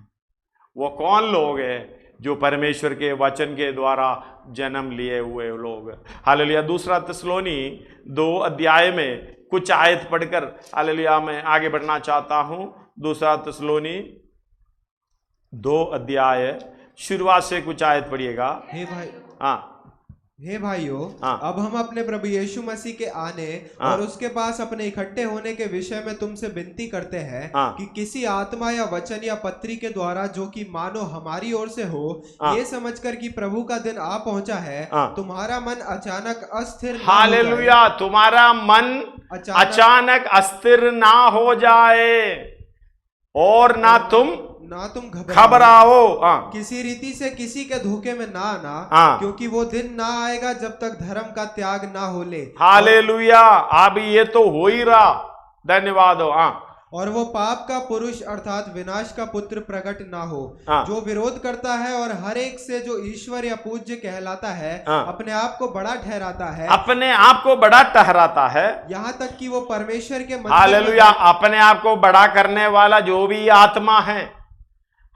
वो कौन लोग है? जो परमेश्वर के वचन के द्वारा जन्म लिए हुए लोग। हालेलुया, 2 थिस्सलुनी 2 अध्याय में कुछ आयत पढ़कर हालेलुया मैं आगे बढ़ना चाहता हूं। 2 थिस्सलुनी 2 अध्याय शुरुआत से कुछ आयत पढ़िएगा। हे भाई, हाँ, हे भाइयों, अब हम अपने प्रभु यीशु मसीह के आने और उसके पास अपने इकट्ठे होने के विषय में तुमसे विनती करते हैं कि किसी आत्मा या वचन या पत्री के द्वारा, जो कि मानो हमारी ओर से हो, ये समझकर कि प्रभु का दिन आ पहुंचा है, तुम्हारा मन अचानक अस्थिर हालेलुया, तुम्हारा मन अचानक अस्थिर ना हो जाए और ना तुम घबराओ, किसी रीति से किसी के धोखे में ना आना, क्योंकि वो दिन ना आएगा जब तक धर्म का त्याग ना हो ले। हालेलुया, अब ये तो हो ही रहा। धन्यवाद हो। हाँ, और वो पाप का पुरुष अर्थात विनाश का पुत्र प्रकट ना हो, हाँ, जो विरोध करता है और हर एक से जो ईश्वर या पूज्य कहलाता है, हाँ, अपने आप को बड़ा ठहराता है, अपने आप को बड़ा ठहराता है, यहाँ तक कि वो परमेश्वर के मंदिर हालेलुया। अपने आप को बड़ा करने वाला जो भी आत्मा है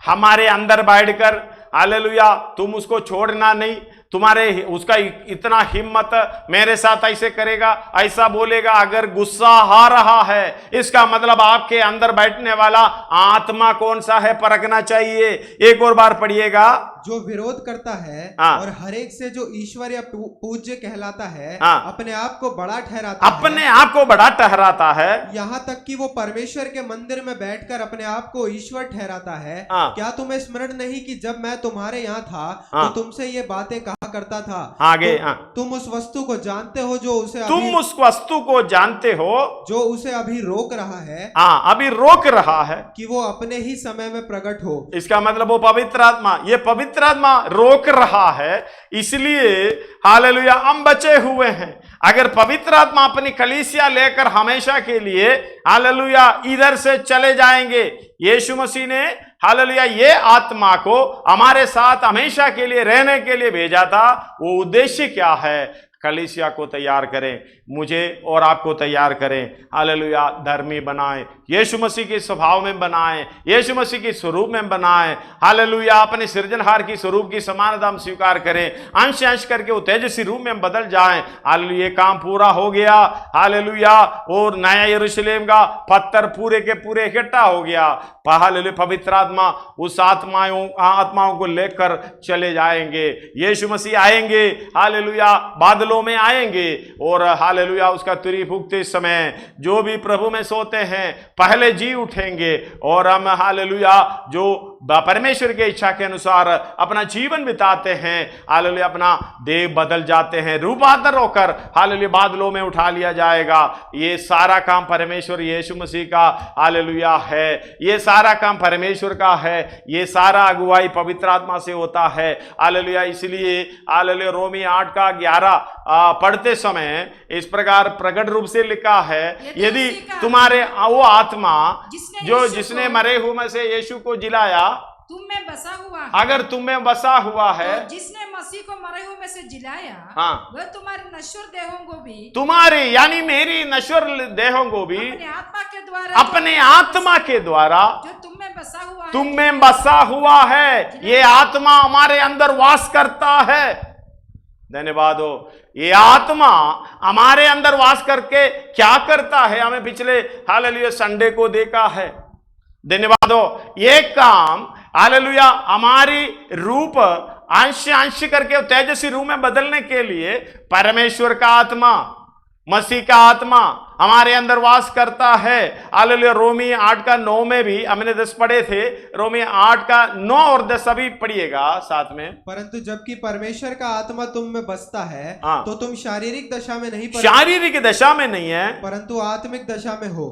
हमारे अंदर बैठकर, हालेलुया, तुम उसको छोड़ना नहीं, तुम्हारे उसका इतना हिम्मत, मेरे साथ ऐसे करेगा, ऐसा बोलेगा, अगर गुस्सा आ रहा है इसका मतलब आपके अंदर बैठने वाला आत्मा कौन सा है परखना चाहिए। एक और बार पढ़िएगा, जो विरोध करता है और हर एक से जो ईश्वर या पूज्य कहलाता है, अपने आप को बड़ा ठहराता है, अपने आप को बड़ा ठहराता है, यहाँ तक कि वो परमेश्वर के मंदिर में बैठकर अपने आप को ईश्वर ठहराता है। क्या तुम्हें स्मरण नहीं कि जब मैं तुम्हारे यहाँ था तो तुमसे ये बातें कहा करता था। आगे, तुम उस वस्तु को जानते हो जो उसे तुम उस वस्तु को जानते हो जो उसे अभी रोक रहा है, अभी रोक रहा है कि वो अपने ही समय में प्रकट हो। इसका मतलब वो पवित्र आत्मा, ये पवित्र आत्मा रोक रहा है, इसलिए हालेलुया हम बचे हुए हैं। अगर पवित्र आत्मा अपनी कलीसिया लेकर हमेशा के लिए हालेलुया इधर से चले जाएंगे, यीशु मसीह ने हालेलुया ये आत्मा को हमारे साथ हमेशा के लिए रहने के लिए भेजा था। वो उद्देश्य क्या है? कलीसिया को तैयार करें, मुझे और आपको तैयार करें, हालेलुया, धर्मी बनाएं, यीशु मसीह के स्वभाव में बनाएं, यीशु मसीह के स्वरूप में बनाएं, हालेलुया, अपने सृजनहार की स्वरूप की समानता हम स्वीकार करें, अंश अंश करके वो तेजस्वी रूप में बदल जाएं। हालेलुया, ये काम पूरा हो गया, हालेलुया, और नया यरूशलेम का पत्थर पूरे के पूरे इकट्ठा हो गया। हालेलुया, पवित्र आत्मा उस आत्माओं को लेकर चले जाएंगे, यीशु मसीह आएंगे, हालेलुया, बादलों में आएंगे, और हालेलुया उसका तुरी फूंकते समय जो भी प्रभु में सोते हैं पहले जी उठेंगे, और हम हालेलुया जो परमेश्वर की इच्छा के अनुसार अपना जीवन बिताते हैं, हालेलुया, अपना देह बदल जाते हैं, रूपांतर होकर हालेलुया बादलों में उठा लिया जाएगा। ये सारा काम परमेश्वर यीशु मसीह का हालेलुया है, ये सारा काम परमेश्वर का है, ये सारा अगुवाई पवित्र आत्मा से होता है। हालेलुया, इसलिए हालेलुया रोमी 8:11 पढ़ते समय इस प्रकार प्रकट रूप से लिखा है, यदि तुम्हारे वो आत्मा जिसने मरे हुए में से यीशु को जिलाया तुम में बसा हुआ है, अगर तुम में बसा हुआ है, तो जिसने मसीह को मरे हुए में से जिलाया, वह तुम्हारे नश्वर देहों को भी, तुम्हारे यानी मेरी नश्वर देहों को भी अपने आत्मा के द्वारा जो तुम में बसा हुआ है, तुम में बसा हुआ है, ये आत्मा हमारे अंदर वास करता है। धन्यवाद हो। ये आत्मा हमारे अंदर वास करके क्या करता है? हमें पिछले हालेलुया संडे को देखा है। धन्यवाद हो। ये काम हालेलुया हमारी रूप अंश अंश करके तेजस्वी रूप में बदलने के लिए परमेश्वर का आत्मा, मसीह का आत्मा हमारे अंदर वास करता है। हालेलुया, रोमी 8:9 में भी हमने 10 पढ़े थे, रोमी 8:9 और 10 अभी पढ़िएगा साथ में। परंतु जबकि परमेश्वर का आत्मा तुम में बसता है, तो तुम शारीरिक दशा में नहीं, शारीरिक दशा में नहीं है, परंतु आत्मिक दशा में हो।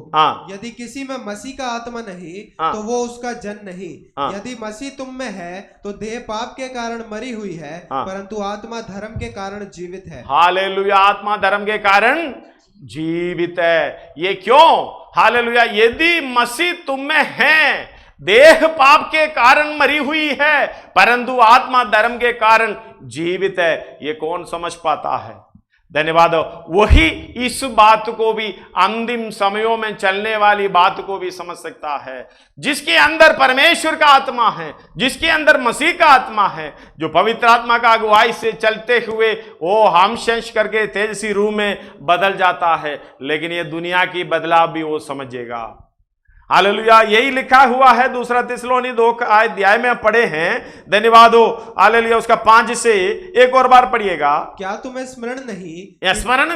यदि किसी में मसीह का आत्मा नहीं तो वो उसका जन नहीं। यदि मसीह तुम में है तो देह पाप के कारण मरी हुई है, परंतु आत्मा धर्म के कारण जीवित है। हालेलुया, आत्मा धर्म के कारण जीवित है। ये क्यों? हालेलुया, यदि मसीह तुम में है, देह पाप के कारण मरी हुई है, परंतु आत्मा धर्म के कारण जीवित है। ये कौन समझ पाता है? धन्यवाद। वही इस बात को भी, अंतिम समयों में चलने वाली बात को भी समझ सकता है। जिसके अंदर परमेश्वर का आत्मा है, जिसके अंदर मसीह का आत्मा है, जो पवित्र आत्मा का अगुवाई से चलते हुए वो हम शेष करके तेजस्वी रूप में बदल जाता है। लेकिन ये दुनिया की बदलाव भी वो समझेगा। हालेलुया, यही लिखा हुआ है 2 थिस्सलुनी 2 अध्याय में पढ़े हैं। धन्यवाद हो। हालेलुया, उसका 5 से एक और बार पढ़िएगा। क्या तुम्हें स्मरण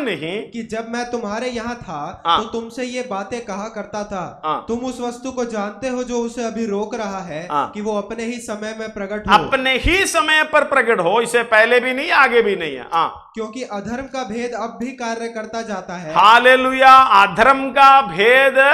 नहीं कि जब मैं तुम्हारे यहाँ था तो तुमसे ये बातें कहा करता था। तुम उस वस्तु को जानते हो जो उसे अभी रोक रहा है, कि वो अपने ही समय में प्रकट हो। अपने ही समय पर प्रकट हो, इसे पहले भी नहीं आगे भी नहीं है। क्योंकि अधर्म का भेद अब भी कार्य करता जाता है। हालेलुया, अधर्म का भेद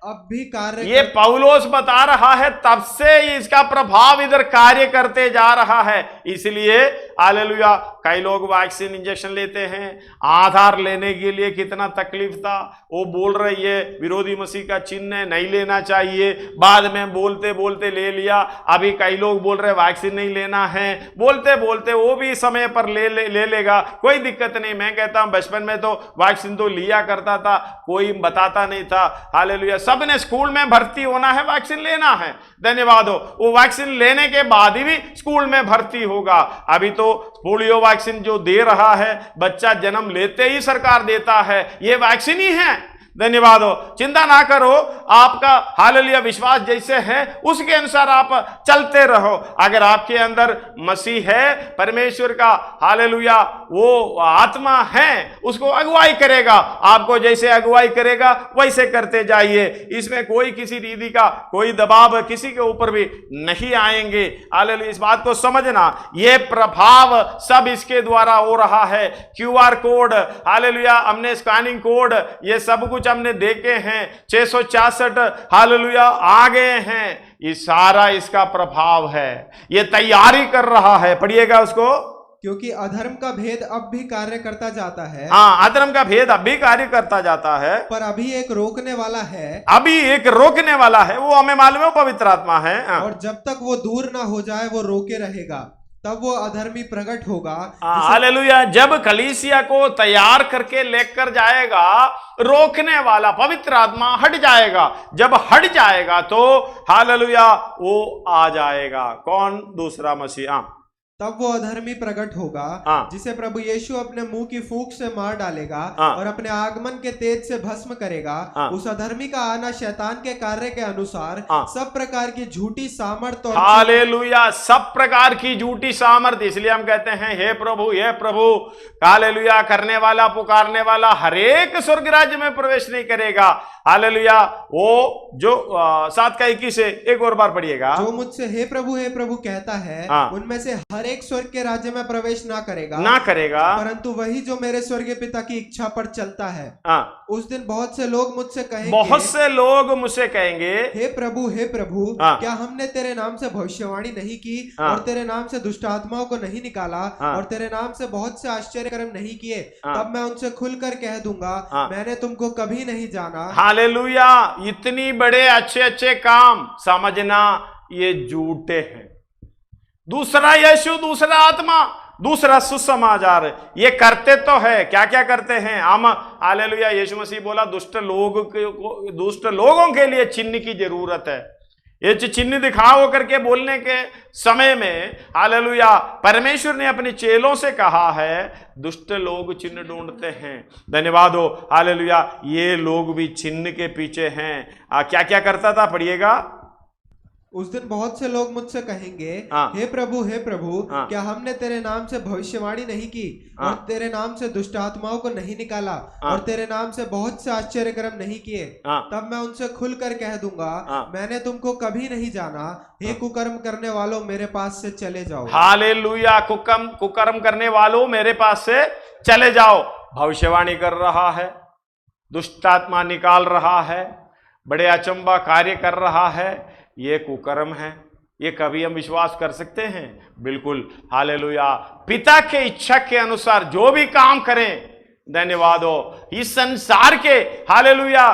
अब भी कार्य, ये पौलुस बता रहा है, तब से इसका प्रभाव इधर कार्य करते जा रहा है। इसलिए हालेलुया कई लोग वैक्सीन इंजेक्शन लेते हैं, आधार लेने के लिए कितना तकलीफ था। वो बोल रही है विरोधी मसीह का चिन्ह है, नहीं लेना चाहिए, बाद में बोलते बोलते ले लिया। अभी कई लोग बोल रहे वैक्सीन नहीं लेना है, बोलते बोलते वो भी समय पर ले लेगा, कोई दिक्कत नहीं। मैं कहता हूं बचपन में तो वैक्सीन तो लिया करता था, कोई बताता नहीं था। हालेलुया, सबने स्कूल में भर्ती होना है, वैक्सीन लेना है, धन्यवाद हो। वो वैक्सीन लेने के बाद ही भी स्कूल में भर्ती होगा। अभी तो पोलियो वैक्सीन जो दे रहा है, बच्चा जन्म लेते ही सरकार देता है, ये वैक्सीन ही है, धन्यवाद हो। चिंता ना करो, आपका हालेलुया विश्वास जैसे है उसके अनुसार आप चलते रहो। अगर आपके अंदर मसीह है, परमेश्वर का हालेलुया वो आत्मा है, उसको अगुवाई करेगा, आपको जैसे अगुवाई करेगा वैसे करते जाइए। इसमें कोई किसी रीति का कोई दबाव किसी के ऊपर भी नहीं आएंगे। हालेलुया, इस बात को समझना, ये प्रभाव सब इसके द्वारा हो रहा है। QR कोड, हालेलुया, हमने स्कैनिंग कोड, ये सब कुछ हमने देखे हैं, 666 हालेलुया आ गए हैं। ये सारा इसका प्रभाव है, ये तैयारी कर रहा है। पढ़िएगा उसको, क्योंकि अधर्म का भेद अब भी कार्य करता जाता है। हाँ, अधर्म का भेद अब भी कार्य करता जाता है, पर अभी एक रोकने वाला है। अभी एक रोकने वाला है, वो हमें मालूम है, पवित्र आत्मा है। और जब तक वो दूर ना हो जाए वो रोके रहेगा, तब वो अधर्मी प्रकट होगा। हालेलुया, जब कलीसिया को तैयार करके लेकर जाएगा, रोकने वाला पवित्र आत्मा हट जाएगा। जब हट जाएगा तो हालेलुया वो आ जाएगा। कौन? दूसरा मसीहा। तब वो अधर्मी प्रकट होगा, जिसे प्रभु यीशु अपने मुंह की फूंक से मार डालेगा और अपने आगमन के तेज से भस्म करेगा। उस अधर्मी का आना शैतान के कार्य के अनुसार सब प्रकार की झूठी सामर्थ और हालेलुया, सब प्रकार की झूठी सामर्थ। इसलिए हम कहते हैं हे प्रभु, हे प्रभु, हालेलुया करने वाला, पुकारने वाला हरेक स्वर्ग राज्य में प्रवेश नहीं करेगा। हालेलुया, वो जो 7:21 से एक और बार पढ़िएगा। जो मुझसे हे प्रभु कहता है, उनमें से हर एक स्वर्ग के राज्य में प्रवेश ना करेगा, परंतु वही जो मेरे स्वर्गीय पिता की इच्छा पर चलता है। उस दिन बहुत से लोग मुझसे कहेंगे, हे प्रभु क्या हमने तेरे नाम से भविष्यवाणी नहीं की और तेरे नाम से दुष्ट आत्माओं को नहीं निकाला और तेरे नाम से बहुत से आश्चर्य कर्म नहीं किए? तब मैं उनसे खुलकर कह दूंगा, मैंने तुमको कभी नहीं जाना। हालेलुया, इतनी बड़े अच्छे अच्छे काम समझना ये झूठे हैं। दूसरा यीशु, दूसरा आत्मा, दूसरा सुसमाचार, ये करते तो है। क्या क्या करते हैं हम? हालेलुया, यीशु मसीह बोला दुष्ट लोगों के लिए चिन्ह की जरूरत है। ये चिन्ह दिखाओ करके बोलने के समय में हालेलुया परमेश्वर ने अपने चेलों से कहा है, दुष्ट लोग चिन्ह ढूंढते हैं। धन्यवाद हो, हालेलुया, ये लोग भी चिन्ह के पीछे हैं। क्या क्या करता था? पढ़िएगा। उस दिन बहुत से लोग मुझसे कहेंगे, हे प्रभु क्या हमने तेरे नाम से भविष्यवाणी नहीं की और तेरे नाम से दुष्ट आत्माओं को नहीं निकाला और तेरे नाम से बहुत से आश्चर्य कर्म नहीं किए? तब मैं उनसे खुलकर कह दूंगा, मैंने तुमको कभी नहीं जाना। हे कुकर्म करने वालों, मेरे पास से चले जाओ। हालेलुया, कुकर्म करने वालों मेरे पास से चले जाओ। भविष्यवाणी कर रहा है, दुष्ट आत्मा निकाल रहा है, बड़े अचंबा कार्य कर रहा है, ये कुकर्म है। ये कभी हम विश्वास कर सकते हैं? बिल्कुल। हालेलुया, पिता के इच्छा के अनुसार जो भी काम करें, धन्यवाद हो, इस संसार के हालेलुया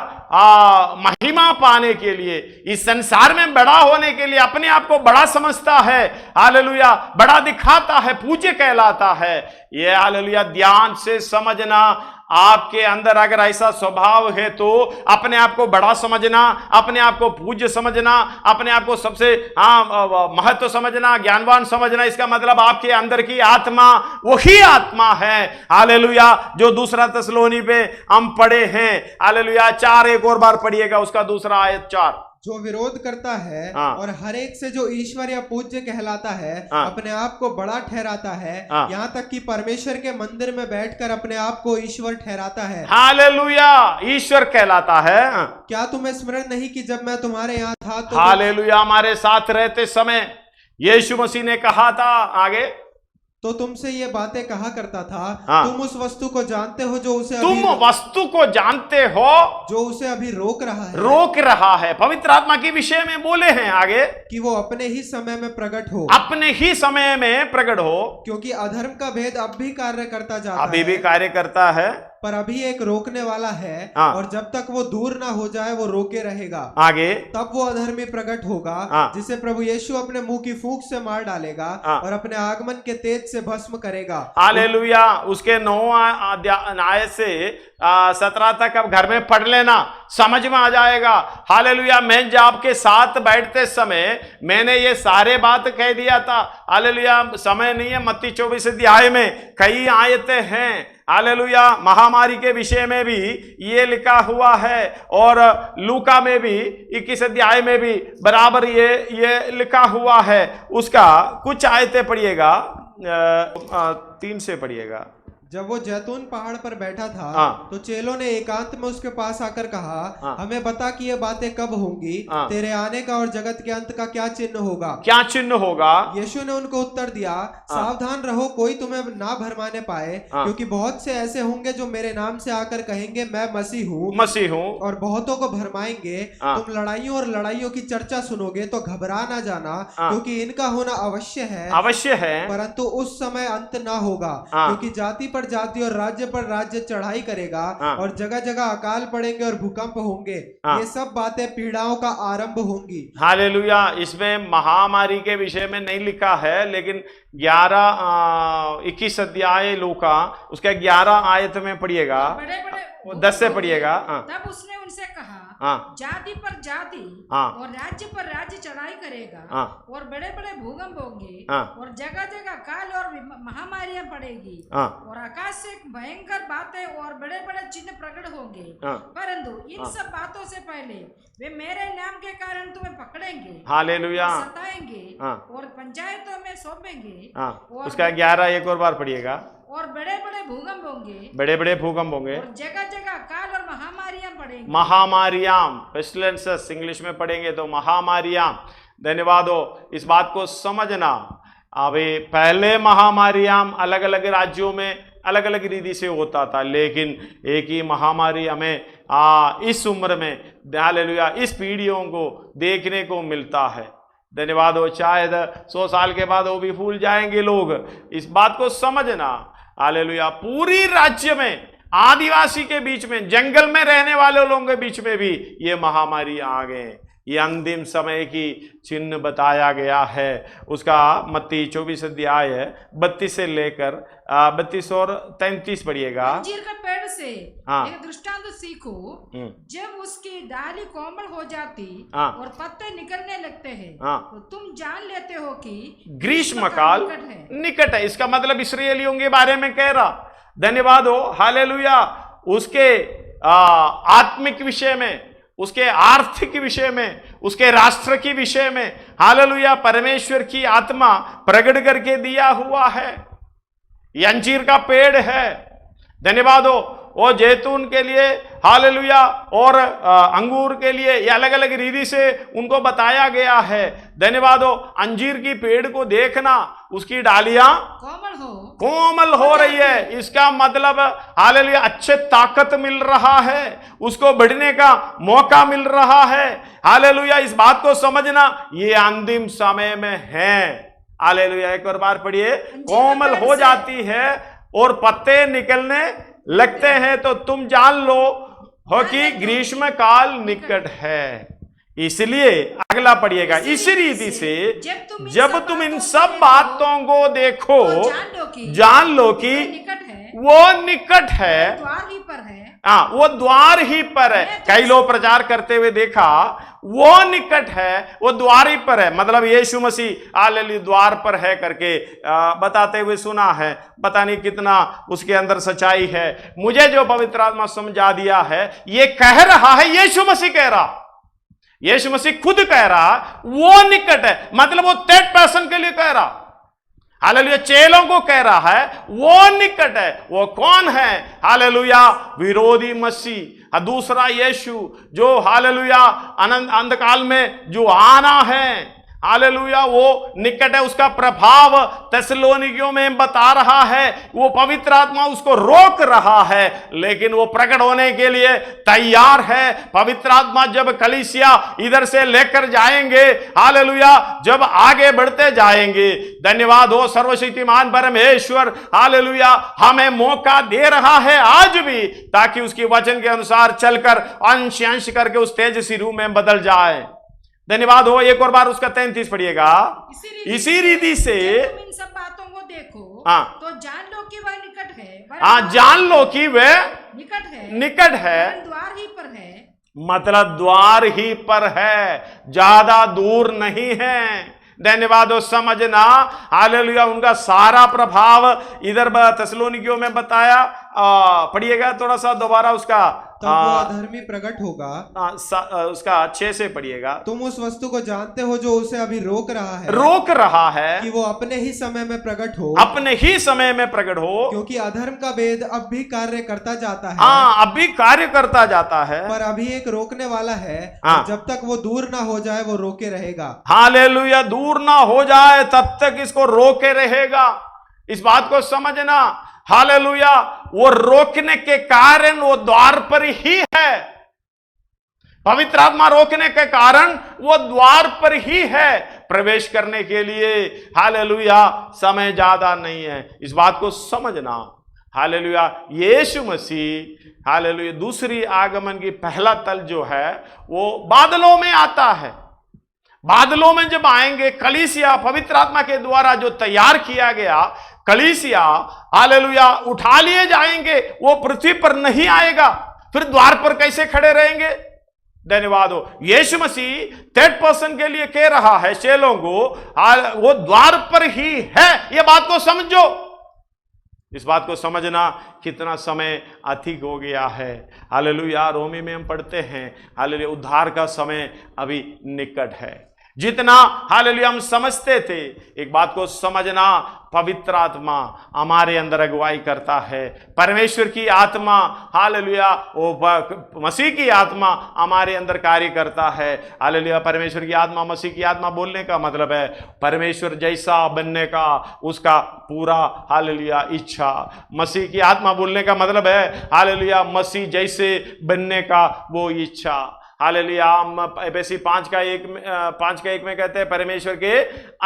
महिमा पाने के लिए, इस संसार में बड़ा होने के लिए अपने आप को बड़ा समझता है, हालेलुया बड़ा दिखाता है, पूज्य कहलाता है। ये हालेलुया ध्यान से समझना, आपके अंदर अगर ऐसा स्वभाव है तो अपने आप को बड़ा समझना, अपने आप को पूज्य समझना, अपने आप को सबसे महत्व समझना, ज्ञानवान समझना, इसका मतलब आपके अंदर की आत्मा वही आत्मा है हालेलुया जो दूसरा तसलोनी पे हम पढ़े हैं। हालेलुया 4 एक और बार पढ़िएगा उसका दूसरा आयत 4। जो विरोध करता है और हर एक से जो ईश्वर या पूज्य कहलाता है अपने आप को बड़ा ठहराता है, यहाँ तक कि परमेश्वर के मंदिर में बैठकर अपने आप को ईश्वर ठहराता है। हालेलुया, ईश्वर कहलाता है। क्या तुम्हें स्मरण नहीं कि जब मैं तुम्हारे यहाँ था तो हालेलुया हमारे साथ रहते समय यीशु मसीह ने कहा था, आगे तो तुमसे ये बातें कहा करता था। हाँ। तुम उस वस्तु को जानते हो जो उसे तुम वस्तु को जानते हो जो उसे अभी रोक रहा है। पवित्र आत्मा के विषय में बोले हैं आगे कि वो अपने ही समय में प्रकट हो, अपने ही समय में प्रकट हो, क्योंकि अधर्म का भेद अब भी कार्य करता जाता है, अभी भी कार्य करता है, पर अभी एक रोकने वाला है। हाँ। और जब तक वो दूर ना हो जाए वो रोके रहेगा। आगे तब वो अधर्मी प्रकट होगा, हाँ। जिसे प्रभु यीशु अपने मुंह की फूंक से मार डालेगा, हाँ। और अपने आगमन के तेज से भस्म करेगा। हालेलुया। उसके 9 आयत से 17 तक अब घर में पढ़ लेना, समझ में आ जाएगा। हालेलुया। मैं जब आपके साथ बैठते समय मैंने ये सारे बात कह दिया था। हालेलुया। समय नहीं है, मत्ती 24 अध्याय में कई आयतें हैं। हालेलुया। महामारी के विषय में भी ये लिखा हुआ है, और लूका में भी 21 अध्याय में भी बराबर ये लिखा हुआ है। उसका कुछ आयतें पढ़िएगा, 3 से पढ़िएगा। जब वो जैतून पहाड़ पर बैठा था, हाँ। तो चेलों ने एकांत में उसके पास आकर कहा, हाँ। हमें बता कि ये बातें कब होंगी, हाँ। तेरे आने का और जगत के अंत का क्या चिन्ह होगा। क्या चिन्ह होगा? यीशु ने उनको उत्तर दिया, सावधान रहो, कोई तुम्हें ना भरमाने पाए, क्योंकि बहुत से ऐसे होंगे जो मेरे नाम से आकर कहेंगे मैं मसीह हूँ, और बहुतों को भरमाएंगे। तुम लड़ाइयों और लड़ाइयों की चर्चा सुनोगे तो घबरा ना जाना, क्योंकि इनका होना अवश्य है, परंतु उस समय अंत ना होगा। क्योंकि जाति पर जाति और राज्य पर राज्य चढ़ाई करेगा, और जगह जगह अकाल पड़ेंगे और भूकंप होंगे। ये सब बातें पीड़ाओं का आरंभ होंगी। हालेलुया। इसमें महामारी के विषय में नहीं लिखा है, लेकिन 21 अध्याय लूका उसके 11 आयत में पढ़िएगा, 10 से पढ़िएगा। तब उसने उनसे कहा, जाति पर जाति और राज्य पर राज्य चढ़ाई करेगा, और बड़े बड़े भूकंप होंगे, और जगह जगह काल और महामारियां पड़ेगी, और आकाश से भयंकर बातें और बड़े बड़े चिन्ह प्रकट होंगे। परंतु इन सब बातों से पहले वे मेरे नाम के कारण तुम्हें पकड़ेंगे, हालेलुया, सताएंगे, और पंचायतों में सौंपेंगे। उसका 11 एक और बार पढ़िएगा। और बड़े बड़े भूकंप होंगे, बड़े बड़े भूकंप होंगे, और जगह जगह काल और महामारियां पड़ेंगी। महामारियां पेस्टिलेंसेस इंग्लिश में पढ़ेंगे तो महामारियां। धन्यवाद हो। इस बात को समझना, अभी पहले महामारियां अलग अलग राज्यों में अलग अलग रीति से होता था, लेकिन एक ही महामारी हमें इस उम्र में, हालेलुया, इस पीढ़ियों को देखने को मिलता है। धन्यवाद हो। शायद 100 साल के बाद वो भी भूल जाएंगे लोग। इस बात को समझना, हालेलुया। पूरी राज्य में, आदिवासी के बीच में, जंगल में रहने वाले लोगों के बीच में भी ये महामारी आ गए। ये अंतिम समय की चिन्ह बताया गया है। उसका मत्ती 24 अध्याय 32 से लेकर 32 और 33 पढ़िएगा। अंजीर का पेड़ से एक दृष्टांत सीखो, जब उसकी डाली कोमल हो जाती और पत्ते निकलने लगते हैं, तो तुम जान लेते हो कि ग्रीष्म काल निकट है। इसका मतलब इस्राएलियों के बारे में कह रहा। धन्यवाद हो। हालेलुया। उसके आत्मिक विषय में, उसके आर्थिक विषय में, उसके राष्ट्र की विषय में, हालेलुया, परमेश्वर की आत्मा प्रकट करके दिया हुआ है। ये अंजीर का पेड़ है। धन्यवाद हो। वो जैतून के लिए, हालेलुया, और अंगूर के लिए ये अलग अलग रीति से उनको बताया गया है। धन्यवाद हो। अंजीर की पेड़ को देखना, उसकी डालियां कोमल हो रही है। इसका मतलब, हालेलुया, अच्छे ताकत मिल रहा है, उसको बढ़ने का मौका मिल रहा है। हालेलुया। इस बात को समझना, ये अंतिम समय में है। हालेलुया। एक और बार पढ़िए। कोमल हो जाती है और पत्ते निकलने लगते हैं, तो तुम जान लो हो कि ग्रीष्म काल निकट है। इसलिए अगला पढ़िएगा। इसी रीति से जब तुम इन सब बातों को देखो, जान लो कि वो निकट है, वो द्वार ही पर है। कई लोग प्रचार करते हुए देखा, वो निकट है, वो द्वार ही पर है, मतलब यीशु मसीह हालेलुया द्वार पर है करके बताते हुए सुना है। पता नहीं कितना उसके अंदर सच्चाई है। मुझे जो पवित्र आत्मा समझा दिया है, ये कह रहा है, यीशु मसीह कह रहा, यीशु मसीह खुद कह रहा वो निकट है, मतलब वो 3rd के लिए कह रहा। हालेलुया। चेलों को कह रहा है वो निकट है। वो कौन है? हालेलुया, विरोधी मसीह, दूसरा यीशु, जो हालेलुया अंधकाल में जो आना है। हालेलुया वो निकट है। उसका प्रभाव थिस्सलुनीकियों में बता रहा है, वो पवित्र आत्मा उसको रोक रहा है, लेकिन वो प्रकट होने के लिए तैयार है। पवित्र आत्मा जब कलीसिया इधर से लेकर जाएंगे, हालेलुया, जब आगे बढ़ते जाएंगे, धन्यवाद हो सर्वशक्तिमान परमेश्वर, हालेलुया, हमें मौका दे रहा है आज भी, ताकि उसकी वचन के अनुसार चलकर अंश अंश करके उस तेजस्वी रूप में बदल जाए। धन्यवाद हो। एक और बार उसका 33 पढ़िएगा। इसी रीति से तुम इन सब बातों को देखो, हाँ, तो जान लो कि वह निकट है। हाँ, जान लो कि वह निकट है, द्वार ही पर है, मतलब द्वार ही पर है, ज्यादा दूर नहीं है। धन्यवाद हो। समझना, हालेलुया, उनका सारा प्रभाव इधर थिस्सलुनीकियों में बताया। पढ़िएगा थोड़ा सा दोबारा उसका। तब वो अधर्मी प्रकट होगा, उसका 6 से पढ़िएगा। तुम उस वस्तु को जानते हो जो उसे अभी रोक रहा है कि वो अपने ही समय में प्रकट हो, अपने ही समय में प्रकट हो, क्योंकि अधर्म का भेद अब भी कार्य करता जाता है। हाँ, अब भी कार्य करता जाता है, पर अभी एक रोकने वाला है, जब तक वो दूर ना हो जाए वो रोके रहेगा। हालेलुया, दूर ना हो जाए तब तक इसको रोके रहेगा। इस बात को समझना, हालेलुया, वो रोकने के कारण वो द्वार पर ही है। पवित्र आत्मा रोकने के कारण वो द्वार पर ही है प्रवेश करने के लिए। हालेलुया, समय ज्यादा नहीं है, इस बात को समझना। हालेलुया, यीशु मसीह, हालेलुया, दूसरी आगमन की पहला तल जो है वो बादलों में आता है। बादलों में जब आएंगे, कलीसिया पवित्र आत्मा के द्वारा जो तैयार किया गया कलीसिया, हालेलुया, उठा लिए जाएंगे। वो पृथ्वी पर नहीं आएगा, फिर द्वार पर कैसे खड़े रहेंगे? धन्यवाद हो। यीशु मसीह 3rd के लिए कह रहा है चेलों को, वो द्वार पर ही है। ये बात को समझो, इस बात को समझना। कितना समय अधिक हो गया है। हालेलुया, रोमी में हम पढ़ते हैं, हालेलुया, उद्धार का समय अभी निकट है। जितना हालेलुया हम समझते थे, एक बात को समझना, पवित्र आत्मा हमारे अंदर अगुवाई करता है। परमेश्वर की आत्मा, हालेलुया, वो मसीह की आत्मा हमारे अंदर कार्य करता है। हालेलुया, परमेश्वर की आत्मा, मसीह की आत्मा बोलने का मतलब है परमेश्वर जैसा बनने का उसका पूरा, हालेलुया, इच्छा। मसीह की आत्मा बोलने का मतलब है, हालेलुया, मसीह जैसे बनने का वो इच्छा। हालेलुया, हम एफएसी 5:1 में कहते हैं परमेश्वर के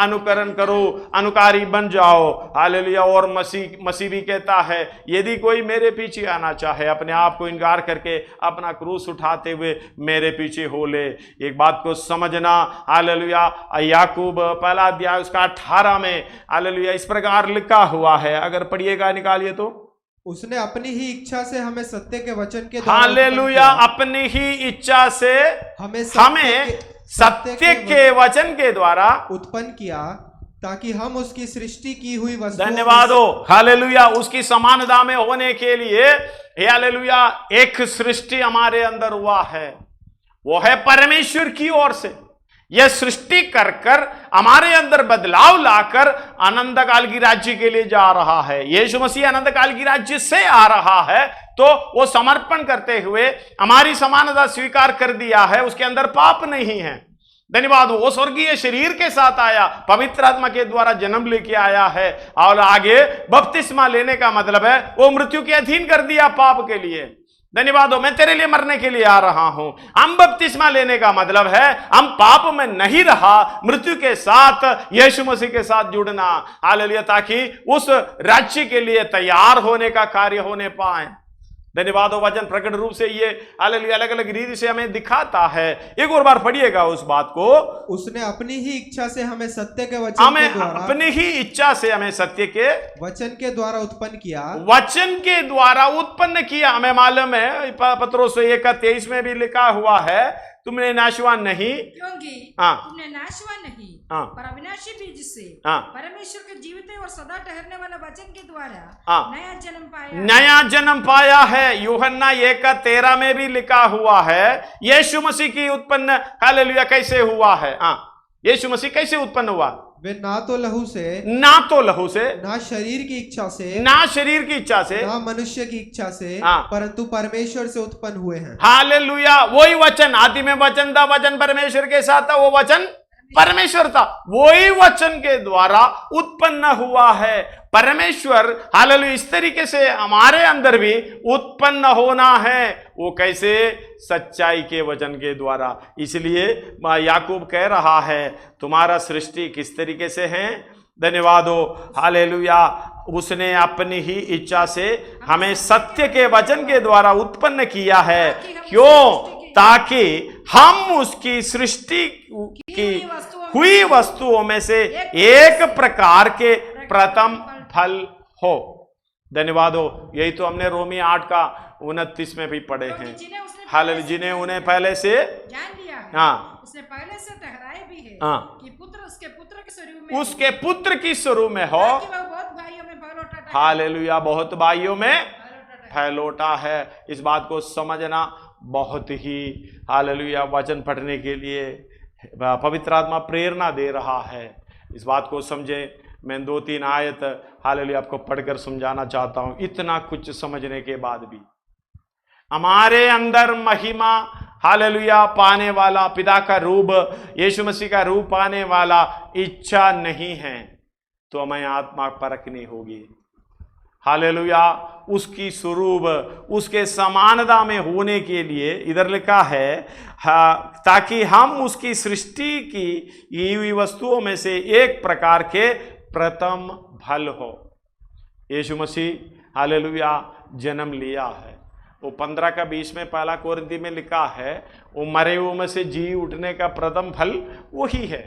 अनुकरण करो, अनुकारी बन जाओ। हालेलुया, और मसीह भी कहता है यदि कोई मेरे पीछे आना चाहे, अपने आप को इनकार करके अपना क्रूस उठाते हुए मेरे पीछे हो ले। एक बात को समझना, हालेलुया, याकूब 1 अध्याय उसका 18 में, हालेलुया, इस प्रकार लिखा हुआ है, अगर पढ़िएगा, निकालिए तो। उसने अपनी ही इच्छा से हमें सत्य के वचन के द्वारा, हालेलुया, अपनी ही इच्छा से हमें सत्य के वचन के द्वारा उत्पन्न किया, ताकि हम उसकी सृष्टि की हुई वस्तु, धन्यवाद हो, हालेलुया, उसकी समानता में होने के लिए, हालेलुया, एक सृष्टि हमारे अंदर हुआ है, वो है परमेश्वर की ओर से। यह सृष्टि कर कर हमारे अंदर बदलाव लाकर अनंत काल की राज्य के लिए जा रहा है। यीशु मसीह अनंत काल की राज्य से आ रहा है, तो वो समर्पण करते हुए हमारी समानता स्वीकार कर दिया है, उसके अंदर पाप नहीं है। धन्यवाद हो। वो स्वर्गीय शरीर के साथ आया, पवित्र आत्मा के द्वारा जन्म लेके आया है, और आगे बपतिस्मा लेने का मतलब है वो मृत्यु के अधीन कर दिया पाप के लिए। धन्यवाद हो, मैं तेरे लिए मरने के लिए आ रहा हूं। हम बपतिस्मा लेने का मतलब है हम पाप में नहीं रहा, मृत्यु के साथ यीशु मसीह के साथ जुड़ना। हालेलुया, ताकि उस राज्य के लिए तैयार होने का कार्य होने पाए। धन्यवाद हो। वचन प्रकट रूप से ये हालेलुया अलग अलग रीति से हमें दिखाता है। एक और बार पढ़िएगा उस बात को। उसने अपनी ही इच्छा से हमें सत्य के वचन के द्वारा, अपनी ही इच्छा से हमें सत्य के वचन के द्वारा उत्पन्न किया, वचन के द्वारा उत्पन्न किया। हमें मालूम है पत्रोस 1:23 में भी लिखा हुआ है, तुमने नाशवान नहीं, क्योंकि तुमने नाशवान नहीं पर अविनाशी बीज से परमेश्वर के जीवित और सदा ठहरने वाला वचन के द्वारा नया जन्म पाया है। यूहन्ना 1:13 में भी लिखा हुआ है यीशु मसीह की उत्पन्न, हालेलुया, कैसे हुआ है। यीशु मसीह कैसे उत्पन्न हुआ? वे ना तो लहू से, ना शरीर की इच्छा से, ना मनुष्य की इच्छा से, परंतु परमेश्वर से उत्पन्न हुए हैं। हालेलुया, वही वचन, आदि में वचन था, वचन परमेश्वर के साथ था, वो वचन परमेश्वर था, वही वचन के द्वारा उत्पन्न हुआ है। परमेश्वर हालेलुया इस तरीके से हमारे अंदर भी उत्पन्न होना है। वो कैसे? सच्चाई के वचन के द्वारा। इसलिए याकूब कह रहा है तुम्हारा सृष्टि किस तरीके से है? धन्यवाद हो हालेलुया, उसने अपनी ही इच्छा से हमें सत्य के वचन के द्वारा उत्पन्न किया है। क्यों? ताकि हम उसकी सृष्टि की हुई वस्तुओं में से एक प्रकार के प्रथम फल हो। धन्यवाद हो। यही तो हमने रोमी 8:29 में भी पढ़े हैं। हालेलुया, जिन्हें उन्हें पहले से जान लिया है, हाँ, उसने पहले से ठहराए भी है हाँ, कि पुत्र उसके पुत्र के स्वरूप में, उसके पुत्र की स्वरूप में हो। ताकि वह बहुत भाइयों में फैलोटा है। हालेलुया, बहुत भाइयों में फैलोटा है। इस बात को समझना बहुत ही हालेलुया वचन पढ़ने के लिए पवित्र आत्मा प्रेरणा दे रहा है। इस बात को समझे। मैं 2-3 आयत हालेलुया आपको पढ़कर समझाना चाहता हूं। इतना कुछ समझने के बाद भी हमारे अंदर महिमा हालेलुया पाने वाला, पिता का रूप, यीशु मसीह का रूप पाने वाला इच्छा नहीं है तो हमें आत्मा परखनी होगी। हालेलुया, उसकी स्वरूप, उसके समानता में होने के लिए इधर लिखा है ताकि हम उसकी सृष्टि की ये हुई वस्तुओं में से एक प्रकार के प्रथम फल हो। यीशु मसीह हालेलुया जन्म लिया है। वो 15:20 में 1 कोरिन्थी में लिखा है वो मरे हुओं में से जी उठने का प्रथम फल वही है।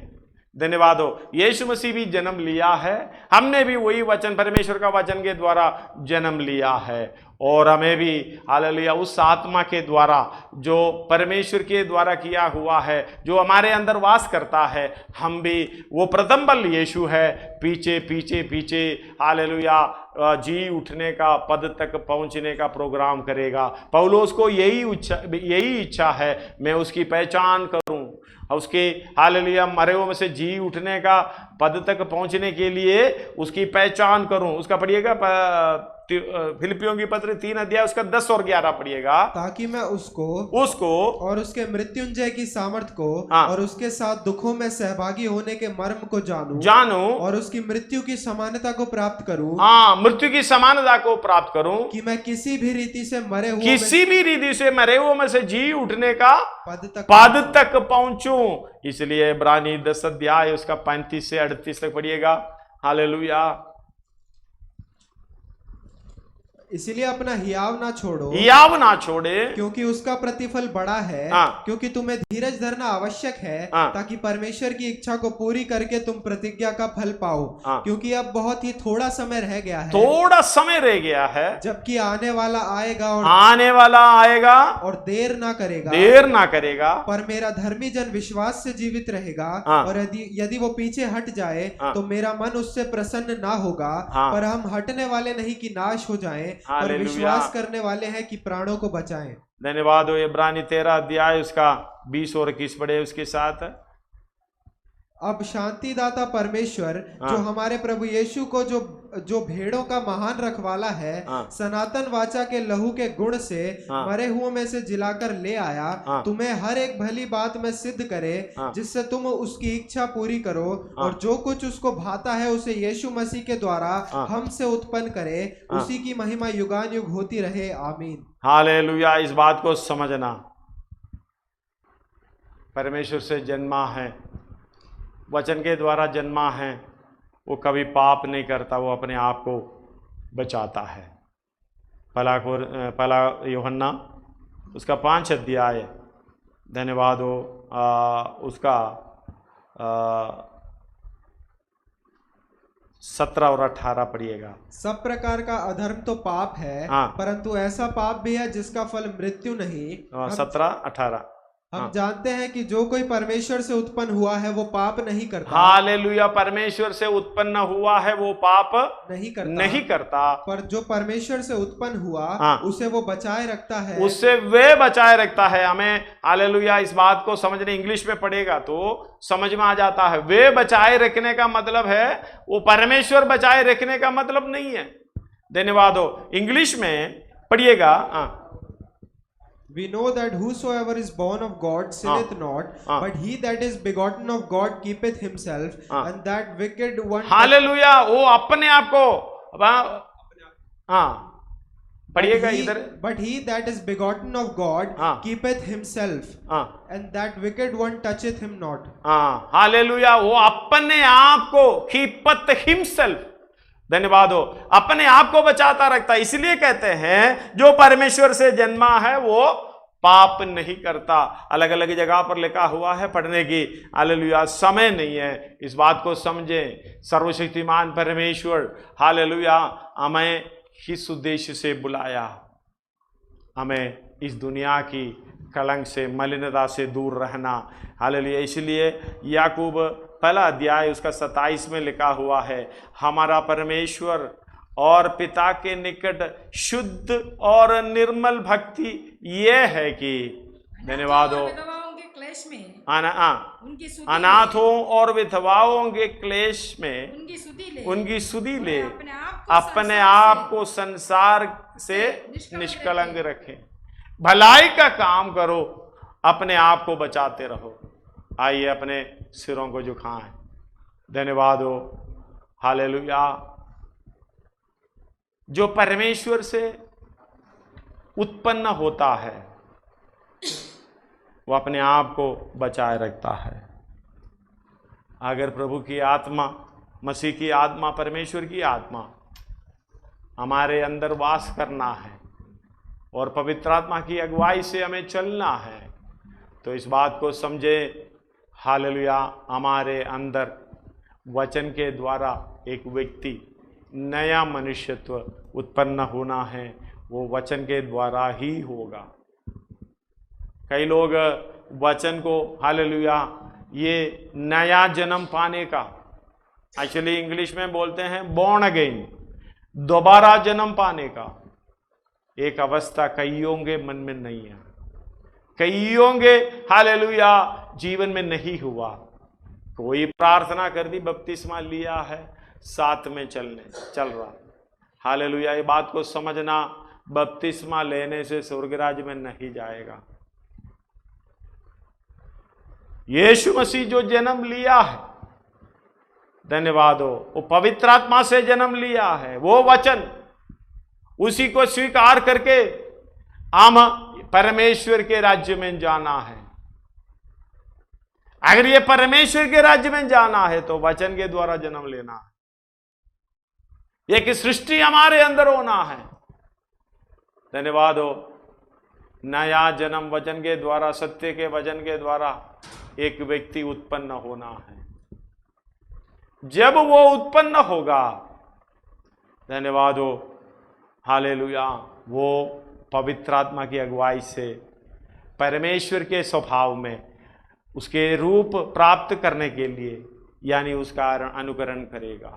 धन्यवाद हो। यीशु मसीह भी जन्म लिया है, हमने भी वही वचन, परमेश्वर का वचन के द्वारा जन्म लिया है। और हमें भी हालेलुया उस आत्मा के द्वारा जो परमेश्वर के द्वारा किया हुआ है, जो हमारे अंदर वास करता है, हम भी वो प्रथम फल यीशु है। पीछे पीछे पीछे हालेलुया जी उठने का पद तक पहुंचने का प्रोग्राम करेगा। पौलुस को यही इच्छा है, मैं उसकी पहचान करूं, उसके हालेलुया मरे हुओं में से जी उठने का पद तक पहुंचने के लिए उसकी पहचान करूं। उसका पढ़िएगा फिलिपियों की पत्र 3 उसका 10 और 11 पढ़िएगा। ताकि मैं उसको और उसके मृत्युंजय की सामर्थ को और उसके साथ दुखों में सहभागी होने के मर्म को जानूं और उसकी मृत्यु की समानता को प्राप्त करूं। मृत्यु की समानता को प्राप्त करूं कि मैं किसी भी रीति से मरे हुए में से जी उठने का पद तक पहुंचूं। इसलिए इब्रानी 10 उसका 35 से 38 तक पढ़िएगा। हालेलुया। इसीलिए अपना हियाव ना छोड़े क्योंकि उसका प्रतिफल बड़ा है। क्योंकि तुम्हें धीरज धरना आवश्यक है ताकि परमेश्वर की इच्छा को पूरी करके तुम प्रतिज्ञा का फल पाओ। क्योंकि अब बहुत ही थोड़ा समय रह गया है जबकि आने वाला आएगा और देर ना करेगा। पर मेरा धर्मी जन विश्वास से जीवित रहेगा और यदि वो पीछे हट जाए तो मेरा मन उससे प्रसन्न ना होगा। पर हम हटने वाले नहीं कि नाश हो जाएं, पर विश्वास करने वाले हैं कि प्राणों को बचाएं। धन्यवाद हो। इब्रानी 13 उसका 20 और 21 पढ़े उसके साथ। अब शांतिदाता परमेश्वर जो हमारे प्रभु यीशु को जो भेड़ों का महान रखवाला है, सनातन वाचा के लहू के गुण से मरे हुओं में से जिलाकर ले आया, तुम्हें हर एक भली बात में सिद्ध करे जिससे तुम उसकी इच्छा पूरी करो और जो कुछ उसको भाता है उसे यीशु मसीह के द्वारा हमसे उत्पन्न करे। उसी की महिमा युगान युग होती रहे। आमीन। हालेलुया। इस बात को समझना, परमेश्वर से जन्मा है, वचन के द्वारा जन्मा है, वो कभी पाप नहीं करता, वो अपने आप को बचाता है। पहला यूहन्ना उसका 5 अध्याय। धन्यवाद हो। उसका 17 और 18 पढ़िएगा। सब प्रकार का अधर्म तो पाप है, परंतु ऐसा पाप भी है जिसका फल मृत्यु नहीं। 17-18 हम जानते हैं कि जो कोई परमेश्वर से उत्पन्न हुआ है वो पाप नहीं करता। हालेलुया। परमेश्वर से उत्पन्न हुआ है वो पाप नहीं करता। पर जो परमेश्वर से उत्पन्न हुआ उसे वो बचाए रखता है। हमें हालेलुया इस बात को समझने, इंग्लिश में पढ़ेगा तो समझ में आ जाता है। वे बचाए रखने का मतलब है, वो परमेश्वर बचाए रखने का मतलब नहीं है। धन्यवाद हो। इंग्लिश में पढ़िएगा। We know that whosoever is born of God sinneth not, but he that is begotten of God keepeth himself, and that wicked one. Hallelujah, वो अपने आप को, हाँ पढ़िएगा इधर, but he that is begotten of God keepeth himself, and that wicked one toucheth him not. Hallelujah, वो अपने आप को keepeth himself, धन्यवाद हो, अपने आप को बचाता रखता है। इसलिए कहते हैं जो परमेश्वर से जन्मा है वो पाप नहीं करता। अलग अलग जगह पर लिखा हुआ है पढ़ने की, हालेलुया, समय नहीं है, इस बात को समझें। सर्वशक्तिमान परमेश्वर हालेलुया हमें किस उद्देश्य से बुलाया, हमें इस दुनिया की कलंक से, मलिनता से दूर रहना, हालेलुया। इसलिए याकूब पहला अध्याय उसका 27 में लिखा हुआ है, हमारा परमेश्वर और पिता के निकट शुद्ध और निर्मल भक्ति ये है कि, धन्यवाद हो, अनाथों और विधवाओं के क्लेश में उनकी सुधि ले, अपने आप को संसार से निष्कलंक रखें, भलाई का काम करो, अपने आप को बचाते रहो। आइए अपने सिरों को झुकाएं। धन्यवाद हो, हालेलुया। जो परमेश्वर से उत्पन्न होता है वो अपने आप को बचाए रखता है। अगर प्रभु की आत्मा, मसीह की आत्मा, परमेश्वर की आत्मा हमारे अंदर वास करना है और पवित्र आत्मा की अगुवाई से हमें चलना है, तो इस बात को समझे, हालेलुया, हमारे अंदर वचन के द्वारा एक व्यक्ति, नया मनुष्यत्व उत्पन्न होना है, वो वचन के द्वारा ही होगा। कई लोग वचन को, हालेलुया, ये नया जन्म पाने का, एक्चुअली इंग्लिश में बोलते हैं बॉर्न अगेन, दोबारा जन्म पाने का एक अवस्था कईयों के मन में नहीं है, कईयों के हालेलुया जीवन में नहीं हुआ। कोई प्रार्थना कर दी, बपतिस्मा लिया है, साथ में चल रहा, हालेलुया। ये बात को समझना, बपतिस्मा लेने से स्वर्गराज में नहीं जाएगा। यीशु मसीह जो जन्म लिया है, धन्यवाद हो, वो पवित्र आत्मा से जन्म लिया है, वो वचन, उसी को स्वीकार करके हम परमेश्वर के राज्य में जाना है। अगर ये परमेश्वर के राज्य में जाना है तो वचन के द्वारा जन्म लेना है, एक सृष्टि हमारे अंदर होना है। धन्यवाद हो, नया जन्म वचन के द्वारा, सत्य के वचन के द्वारा एक व्यक्ति उत्पन्न होना है। जब वो उत्पन्न होगा, धन्यवाद हो, हालेलुया, वो पवित्र आत्मा की अगुवाई से परमेश्वर के स्वभाव में उसके रूप प्राप्त करने के लिए, यानी उसका अनुकरण करेगा,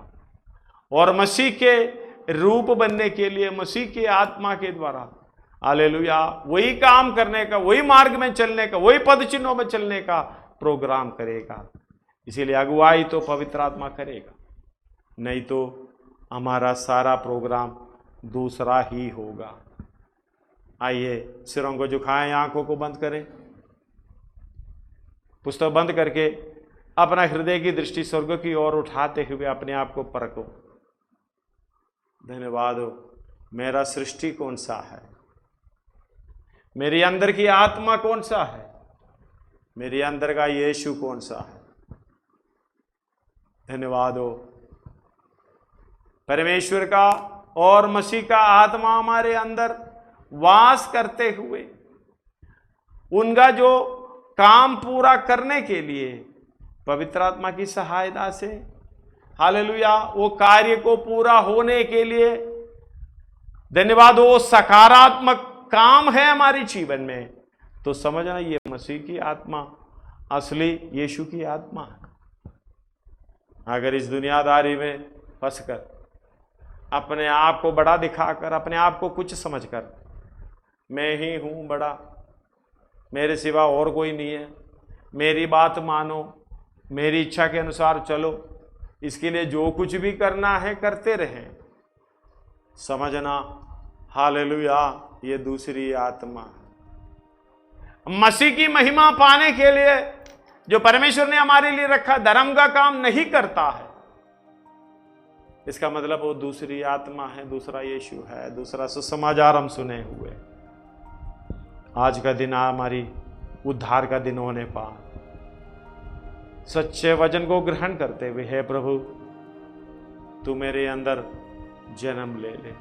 और मसीह के रूप बनने के लिए मसीह के आत्मा के द्वारा, हालेलुया, वही काम करने का, वही मार्ग में चलने का, वही पद चिन्हों में चलने का प्रोग्राम करेगा। इसीलिए अगुवाई तो पवित्र आत्मा करेगा, नहीं तो हमारा सारा प्रोग्राम दूसरा ही होगा। आइए सिरों को झुकाएं, आंखों को बंद करें, पुस्तक बंद करके अपना हृदय की दृष्टि स्वर्ग की ओर उठाते हुए अपने आप को परखो। धन्यवाद हो, मेरा सृष्टि कौन सा है, मेरे अंदर की आत्मा कौन सा है, मेरे अंदर का यीशु कौन सा है। धन्यवाद हो, परमेश्वर का और मसीह का आत्मा हमारे अंदर वास करते हुए उनका जो काम पूरा करने के लिए पवित्र आत्मा की सहायता से, हालेलुया, वो कार्य को पूरा होने के लिए, धन्यवाद हो, सकारात्मक काम है हमारे जीवन में, तो समझना ये मसीह की आत्मा, असली यीशु की आत्मा है। अगर इस दुनियादारी में फंसकर, अपने आप को बड़ा दिखाकर, अपने आप को कुछ समझकर, मैं ही हूं बड़ा, मेरे सिवा और कोई नहीं है, मेरी बात मानो, मेरी इच्छा के अनुसार चलो, इसके लिए जो कुछ भी करना है करते रहें, समझना हालेलुया ये दूसरी आत्मा। मसीह की महिमा पाने के लिए जो परमेश्वर ने हमारे लिए रखा धर्म का काम नहीं करता है, इसका मतलब वो दूसरी आत्मा है, दूसरा यीशु है, दूसरा सुसमाचार हम सुने हुए। आज का दिन हमारी उद्धार का दिन होने पर सच्चे वचन को ग्रहण करते हुए, हे प्रभु तू मेरे अंदर जन्म ले ले,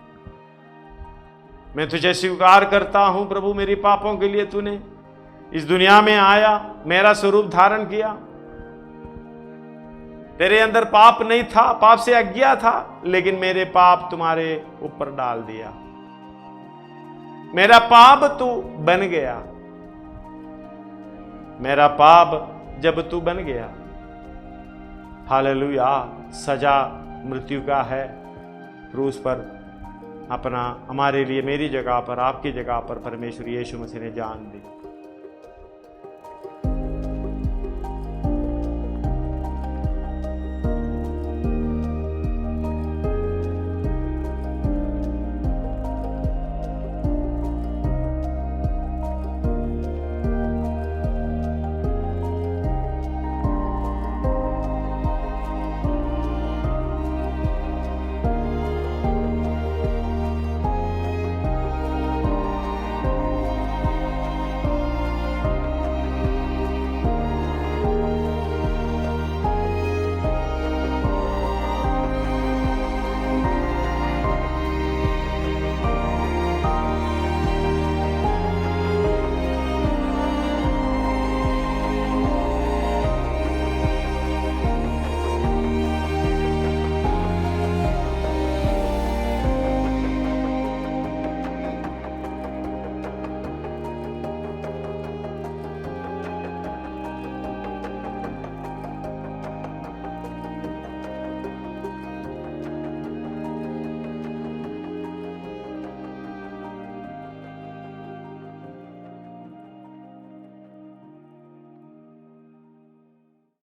मैं तुझे स्वीकार करता हूं प्रभु, मेरी पापों के लिए तूने इस दुनिया में आया, मेरा स्वरूप धारण किया। तेरे अंदर पाप नहीं था, पाप से अज्ञा था, लेकिन मेरे पाप तुम्हारे ऊपर डाल दिया, मेरा पाप तू बन गया। मेरा पाप जब तू बन गया, हालेलुया, सजा मृत्यु का है, क्रूस पर अपना हमारे लिए मेरी जगह पर, आपकी जगह पर परमेश्वर यीशु मसीह ने जान दी।